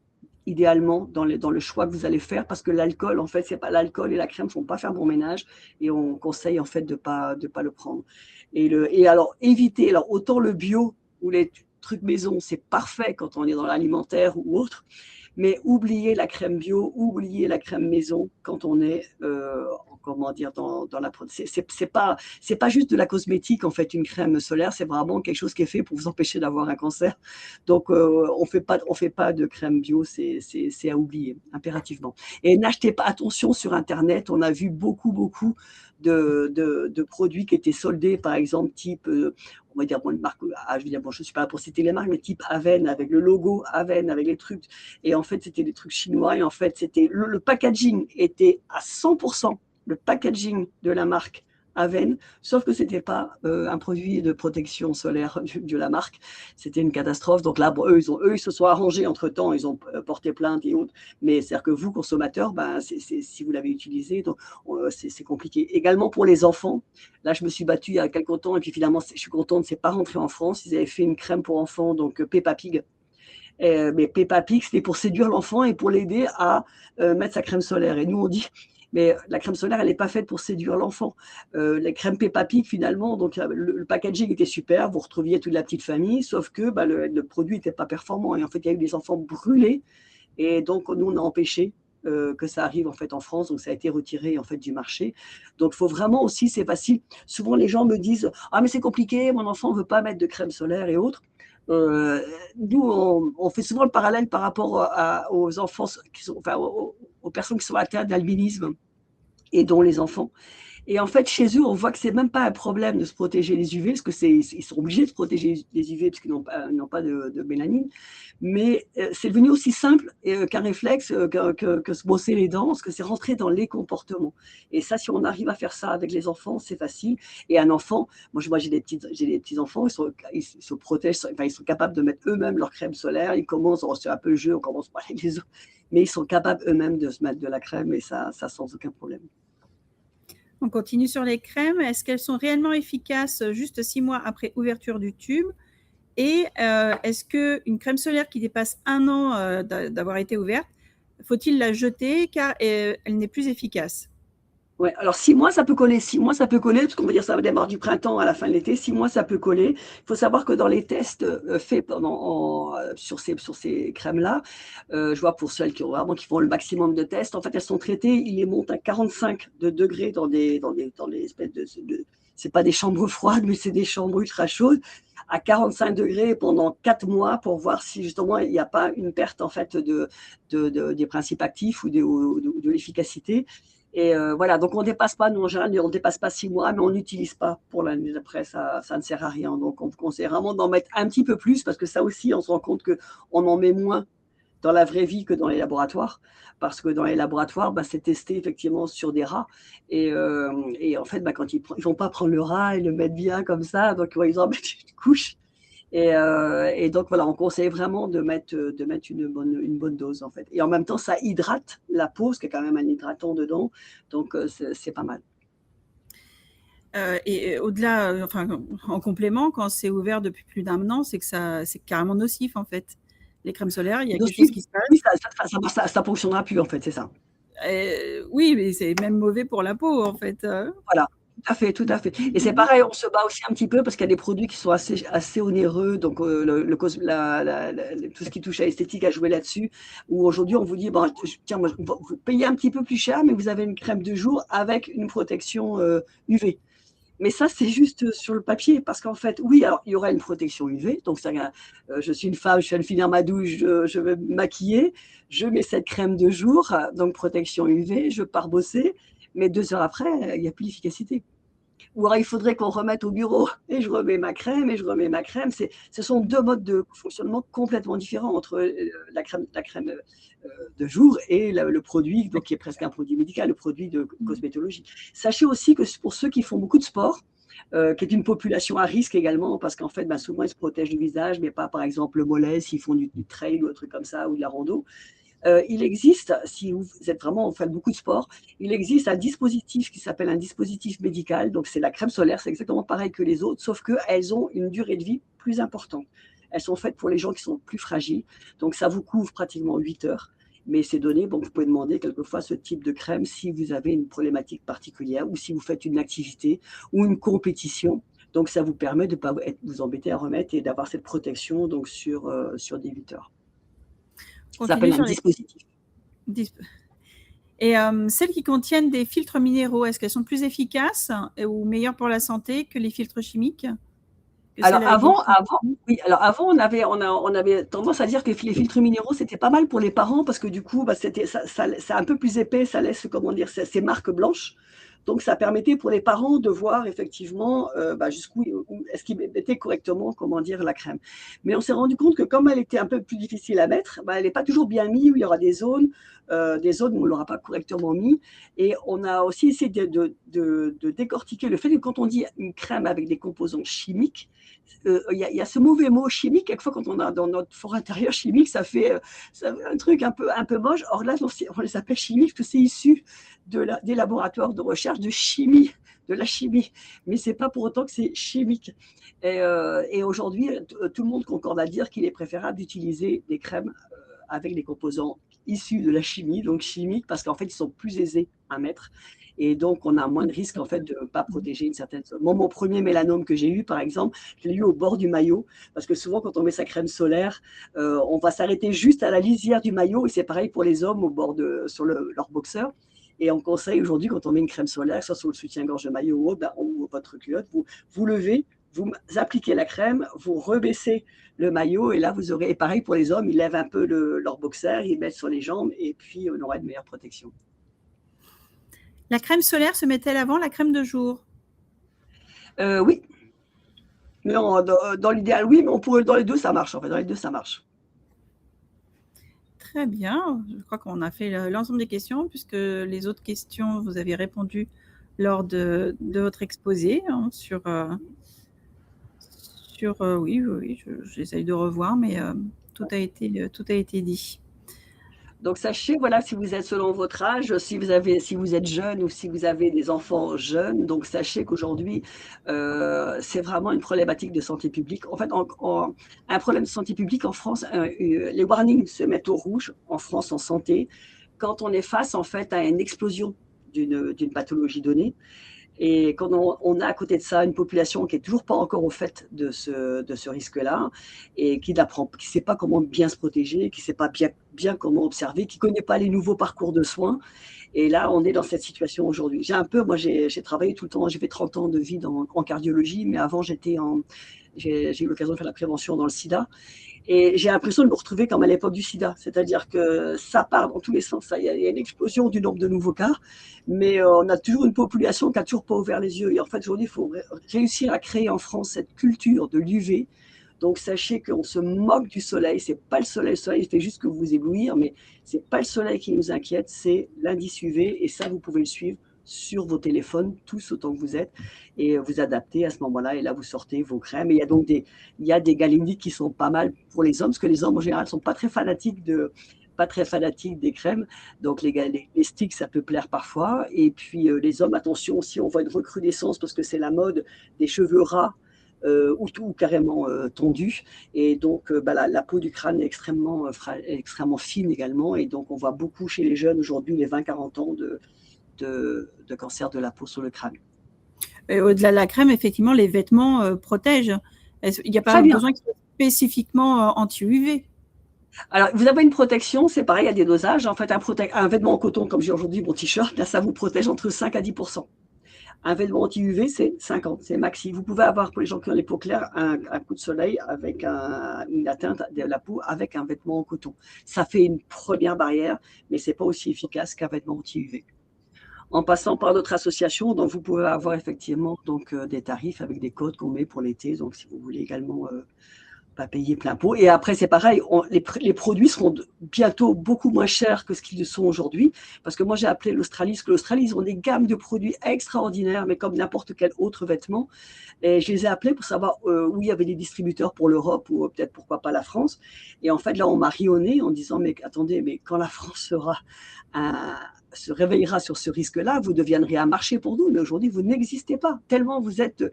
idéalement dans le choix que vous allez faire, parce que l'alcool, en fait, c'est pas l'alcool et la crème ne font pas faire bon ménage, et on conseille en fait de pas le prendre. Et alors éviter, alors autant le bio ou les trucs maison, c'est parfait quand on est dans l'alimentaire ou autre, mais oubliez la crème bio, oubliez la crème maison quand on est comment dire dans la c'est pas juste de la cosmétique en fait, une crème solaire, c'est vraiment quelque chose qui est fait pour vous empêcher d'avoir un cancer. Donc on fait pas de crème bio, c'est à oublier impérativement. Et n'achetez pas, attention, sur internet, on a vu beaucoup de produits qui étaient soldés, par exemple type on va dire, bon, une marque, je veux dire, bon, je ne suis pas là pour citer les marques, mais type Aven, avec le logo Aven, avec les trucs. Et en fait, c'était des trucs chinois. Et en fait, c'était le packaging était à 100%, le packaging de la marque Aven, sauf que ce n'était pas un produit de protection solaire de la marque. C'était une catastrophe. Donc là, bon, eux, ils se sont arrangés entre-temps, ils ont porté plainte et autres. Mais c'est-à-dire que vous, consommateurs, ben, si vous l'avez utilisé, c'est compliqué. Également pour les enfants, là, je me suis battue il y a quelques temps, et puis finalement, je suis contente, c'est pas rentré en France. Ils avaient fait une crème pour enfants, donc Peppa Pig. Mais Peppa Pig, c'était pour séduire l'enfant et pour l'aider à mettre sa crème solaire. Et nous, on dit, mais la crème solaire, elle n'est pas faite pour séduire l'enfant. La crème Peppa Pig, finalement, donc le packaging était super, vous retrouviez toute la petite famille, sauf que bah, le produit n'était pas performant. Et en fait, il y a eu des enfants brûlés. Et donc, nous, on a empêché que ça arrive en fait en France, donc ça a été retiré en fait du marché. Donc il faut vraiment aussi, c'est facile. Souvent les gens me disent ah mais c'est compliqué, mon enfant ne veut pas mettre de crème solaire et autres. Nous on fait souvent le parallèle par rapport aux enfants qui sont, enfin aux personnes qui sont atteintes d'albinisme et dont les enfants. Et en fait, chez eux, on voit que c'est même pas un problème de se protéger les UV, parce que ils sont obligés de se protéger les UV parce qu'ils n'ont pas de mélanine. Mais c'est devenu aussi simple qu'un réflexe, que se brosser les dents, parce que c'est rentré dans les comportements. Et ça, si on arrive à faire ça avec les enfants, c'est facile. Et un enfant, moi j'ai des petits enfants, ils se protègent, enfin, ils sont capables de mettre eux-mêmes leur crème solaire. Ils commencent, c'est un peu le jeu, on commence par les autres, mais ils sont capables eux-mêmes de se mettre de la crème, et ça sans aucun problème. On continue sur les crèmes. Est-ce qu'elles sont réellement efficaces juste 6 mois après ouverture du tube? Et est-ce qu'une crème solaire qui dépasse 1 an d'avoir été ouverte, faut-il la jeter car elle n'est plus efficace? Ouais, alors 6 mois, ça peut coller. 6 mois, ça peut coller, parce qu'on va dire ça va démarrer du printemps à la fin de l'été. 6 mois, ça peut coller. Il faut savoir que dans les tests faits sur ces crèmes-là, je vois pour celles qui font le maximum de tests, en fait, elles sont traitées, ils les montent à 45 degrés dans des espèces c'est pas des chambres froides, mais c'est des chambres ultra chaudes, à 45 degrés pendant 4 mois, pour voir si justement il n'y a pas une perte en fait des principes actifs ou de l'efficacité. Et voilà, donc on ne dépasse pas, nous en général, on ne dépasse pas 6 mois, mais on n'utilise pas pour l'année d'après, ça ne sert à rien. Donc on conseille vraiment d'en mettre un petit peu plus, parce que ça aussi, on se rend compte qu'on en met moins dans la vraie vie que dans les laboratoires, parce que dans les laboratoires, bah, c'est testé effectivement sur des rats et en fait, bah, quand ils vont pas prendre le rat et le mettre bien comme ça, donc ouais, ils en mettent une couche et donc voilà, on conseille vraiment de mettre une bonne dose, en fait et en même temps, ça hydrate la peau, parce qu'il y a quand même un hydratant dedans, donc c'est pas mal. Et au-delà, enfin, en complément, quand c'est ouvert depuis plus d'un an, c'est que c'est carrément nocif, en fait. Les crèmes solaires, il y a quelque chose Nocif, qui se oui, passe. ça fonctionnera plus, en fait, c'est ça. Oui, mais c'est même mauvais pour la peau, en fait. Voilà, tout à fait, tout à fait. Et c'est pareil, on se bat aussi un petit peu parce qu'il y a des produits qui sont assez onéreux, donc tout ce qui touche à l'esthétique a joué là-dessus. Où aujourd'hui, on vous dit, bon, tiens, moi, vous payez un petit peu plus cher, mais vous avez une crème de jour avec une protection UV. Mais ça, c'est juste sur le papier, parce qu'en fait, oui, alors il y aura une protection UV. Donc, je suis une femme, je viens de finir ma douche, je vais me maquiller, je mets cette crème de jour, donc protection UV, je pars bosser, mais 2 heures après, il n'y a plus d'efficacité. Ou alors il faudrait qu'on remette au bureau et je remets ma crème et je remets ma crème. Ce sont deux modes de fonctionnement complètement différents entre la crème de jour et le produit, donc qui est presque un produit médical, le produit de cosmétologie. Sachez aussi que pour ceux qui font beaucoup de sport, qui est une population à risque également, parce qu'en fait, ben, souvent ils se protègent du visage, mais pas par exemple le mollet s'ils font du trail ou un truc comme ça, ou de la rando. Il existe, si vous êtes vraiment, vous faites beaucoup de sport, il existe un dispositif qui s'appelle un dispositif médical. Donc, c'est la crème solaire, c'est exactement pareil que les autres, sauf qu'elles ont une durée de vie plus importante. Elles sont faites pour les gens qui sont plus fragiles. Donc, ça vous couvre pratiquement 8 heures. Mais c'est donné, bon, vous pouvez demander quelquefois ce type de crème si vous avez une problématique particulière ou si vous faites une activité ou une compétition. Donc, ça vous permet de ne pas vous embêter à remettre et d'avoir cette protection donc, sur des 8 heures. Ça Continue s'appelle un sur les dispositif. Et celles qui contiennent des filtres minéraux, est-ce qu'elles sont plus efficaces ou meilleures pour la santé que les filtres chimiques? Alors oui, alors avant on avait tendance à dire que les filtres minéraux, c'était pas mal pour les parents parce que du coup, bah, c'est un peu plus épais, ça laisse, comment dire, ces marques blanches. Donc ça permettait pour les parents de voir effectivement, bah, jusqu'où où est-ce qu'ils mettaient correctement, comment dire, la crème. Mais on s'est rendu compte que comme elle était un peu plus difficile à mettre, bah, elle n'est pas toujours bien mise, où il y aura des zones où on ne l'aura pas correctement mis. Et on a aussi essayé de décortiquer le fait que quand on dit une crème avec des composants chimiques, y a ce mauvais mot chimique. Quelquefois, quand on a dans notre fort intérieur chimique, ça fait un truc un peu moche. Or là, on les appelle chimiques parce que c'est issu des laboratoires de recherche de chimie, de la chimie. Mais ce n'est pas pour autant que c'est chimique. Et aujourd'hui, tout le monde concorde à dire qu'il est préférable d'utiliser des crèmes avec des composants issus de la chimie, donc chimiques, parce qu'en fait, ils sont plus aisés à mettre. Et donc, on a moins de risques en fait, de ne pas protéger une certaine zone. Moi, mon premier mélanome que j'ai eu, par exemple, je l'ai eu au bord du maillot, parce que souvent, quand on met sa crème solaire, on va s'arrêter juste à la lisière du maillot, et c'est pareil pour les hommes sur leur boxeur. Et on conseille aujourd'hui, quand on met une crème solaire, soit sur le soutien-gorge de maillot ou autre, ben, on ouvre votre culotte, vous levez, vous appliquez la crème, vous rebaissez le maillot, et là, vous aurez, et pareil pour les hommes, ils lèvent un peu leur boxer, ils mettent sur les jambes, et puis on aura une meilleure protection. La crème solaire se met-elle avant la crème de jour? Oui. Dans l'idéal, oui, mais dans les deux, ça marche. En fait, dans les deux, ça marche. Très bien. Je crois qu'on a fait l'ensemble des questions, puisque les autres questions, vous avez répondu lors de votre exposé oui, j'essaye de revoir, mais tout a été dit. Donc, sachez, voilà, si vous êtes selon votre âge, si vous êtes jeune ou si vous avez des enfants jeunes, donc sachez qu'aujourd'hui, c'est vraiment une problématique de santé publique. En fait, un problème de santé publique en France, les warnings se mettent au rouge en France en santé quand on est face, en fait, à une explosion d'une pathologie donnée. Et quand on a à côté de ça une population qui est toujours pas encore au fait de ce risque-là et qui ne sait pas comment bien se protéger, qui ne sait pas bien comment observer, qui ne connaît pas les nouveaux parcours de soins. Et là, on est dans cette situation aujourd'hui. Moi, j'ai travaillé tout le temps, j'ai fait 30 ans de vie en cardiologie, mais avant, j'ai eu l'occasion de faire la prévention dans le sida. Et j'ai l'impression de me retrouver comme à l'époque du sida, c'est-à-dire que ça part dans tous les sens. Il y a une explosion du nombre de nouveaux cas, mais on a toujours une population qui n'a toujours pas ouvert les yeux. Et en fait, aujourd'hui, il faut réussir à créer en France cette culture de l'UV, Donc, sachez qu'on se moque du soleil. C'est pas le soleil fait juste que vous éblouir, mais c'est pas le soleil qui nous inquiète, c'est l'indice UV. Et ça, vous pouvez le suivre sur vos téléphones, tous autant que vous êtes, et vous adaptez à ce moment-là. Et là, vous sortez vos crèmes. Et il y a donc des galéniques qui sont pas mal pour les hommes, parce que les hommes, en général, sont pas très fanatiques des crèmes. Donc, les sticks, ça peut plaire parfois. Et puis, les hommes, attention aussi, on voit une recrudescence parce que c'est la mode des cheveux ras ou tout carrément tondus. Et donc, la peau du crâne est extrêmement fine également. Et donc, on voit beaucoup chez les jeunes aujourd'hui, les 20-40 ans, de cancer de la peau sur le crâne. Et au-delà de la crème, effectivement, les vêtements protègent. Il n'y a pas besoin qu'ils soient spécifiquement anti-UV. Alors, vous avez une protection, c'est pareil, il y a des dosages. En fait, un vêtement en coton, comme j'ai aujourd'hui mon t-shirt, là, ça vous protège entre 5 à 10%. Un vêtement anti-UV, c'est 50, c'est maxi. Vous pouvez avoir, pour les gens qui ont les peaux claires, un coup de soleil avec une atteinte de la peau avec un vêtement en coton. Ça fait une première barrière, mais ce n'est pas aussi efficace qu'un vêtement anti-UV. En passant par notre association, donc vous pouvez avoir effectivement donc, des tarifs avec des codes qu'on met pour l'été. Donc, si vous voulez également pas payer plein pot. Et après, c'est pareil, les produits seront bientôt beaucoup moins chers que ce qu'ils sont aujourd'hui. Parce que moi, j'ai appelé l'Australie, parce que l'Australie, ils ont des gammes de produits extraordinaires, mais comme n'importe quel autre vêtement. Et je les ai appelés pour savoir où il y avait des distributeurs pour l'Europe ou peut-être pourquoi pas la France. Et en fait, là, on m'a ri au nez en disant, mais attendez, mais quand la France se réveillera sur ce risque-là, vous deviendrez un marché pour nous. Mais aujourd'hui, vous n'existez pas, tellement vous êtes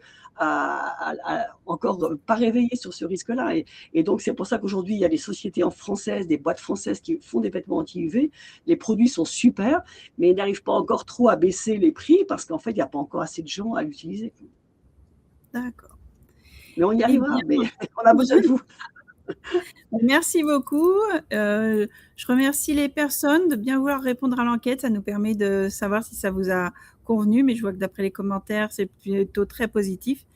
encore pas réveillé sur ce risque-là. Et donc, c'est pour ça qu'aujourd'hui, il y a des sociétés françaises, des boîtes françaises qui font des vêtements anti-UV. Les produits sont super, mais ils n'arrivent pas encore trop à baisser les prix parce qu'en fait, il n'y a pas encore assez de gens à l'utiliser. D'accord. Mais on y arrivera, mais on a besoin de vous. Merci beaucoup. Je remercie les personnes de bien vouloir répondre à l'enquête. Ça nous permet de savoir si ça vous a convenu, mais je vois que d'après les commentaires, c'est plutôt très positif.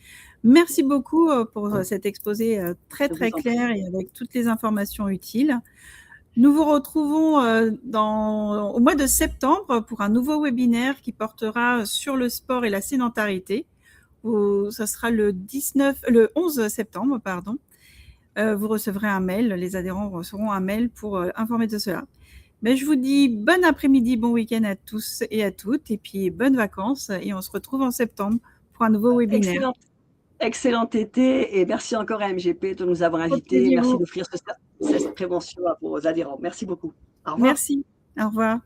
Merci beaucoup pour cet exposé très clair et avec toutes les informations utiles. Nous vous retrouvons au mois de septembre pour un nouveau webinaire qui portera sur le sport et la sédentarité. Ça sera le 11 septembre, pardon. Vous recevrez un mail, les adhérents recevront un mail pour informer de cela. Mais je vous dis bon après-midi, bon week-end à tous et à toutes, et puis bonnes vacances, et on se retrouve en septembre pour un nouveau webinaire. Excellent été, et merci encore à MGP de nous avoir invités. Merci d'offrir cette prévention à vos adhérents. Merci beaucoup. Au revoir. Merci. Au revoir.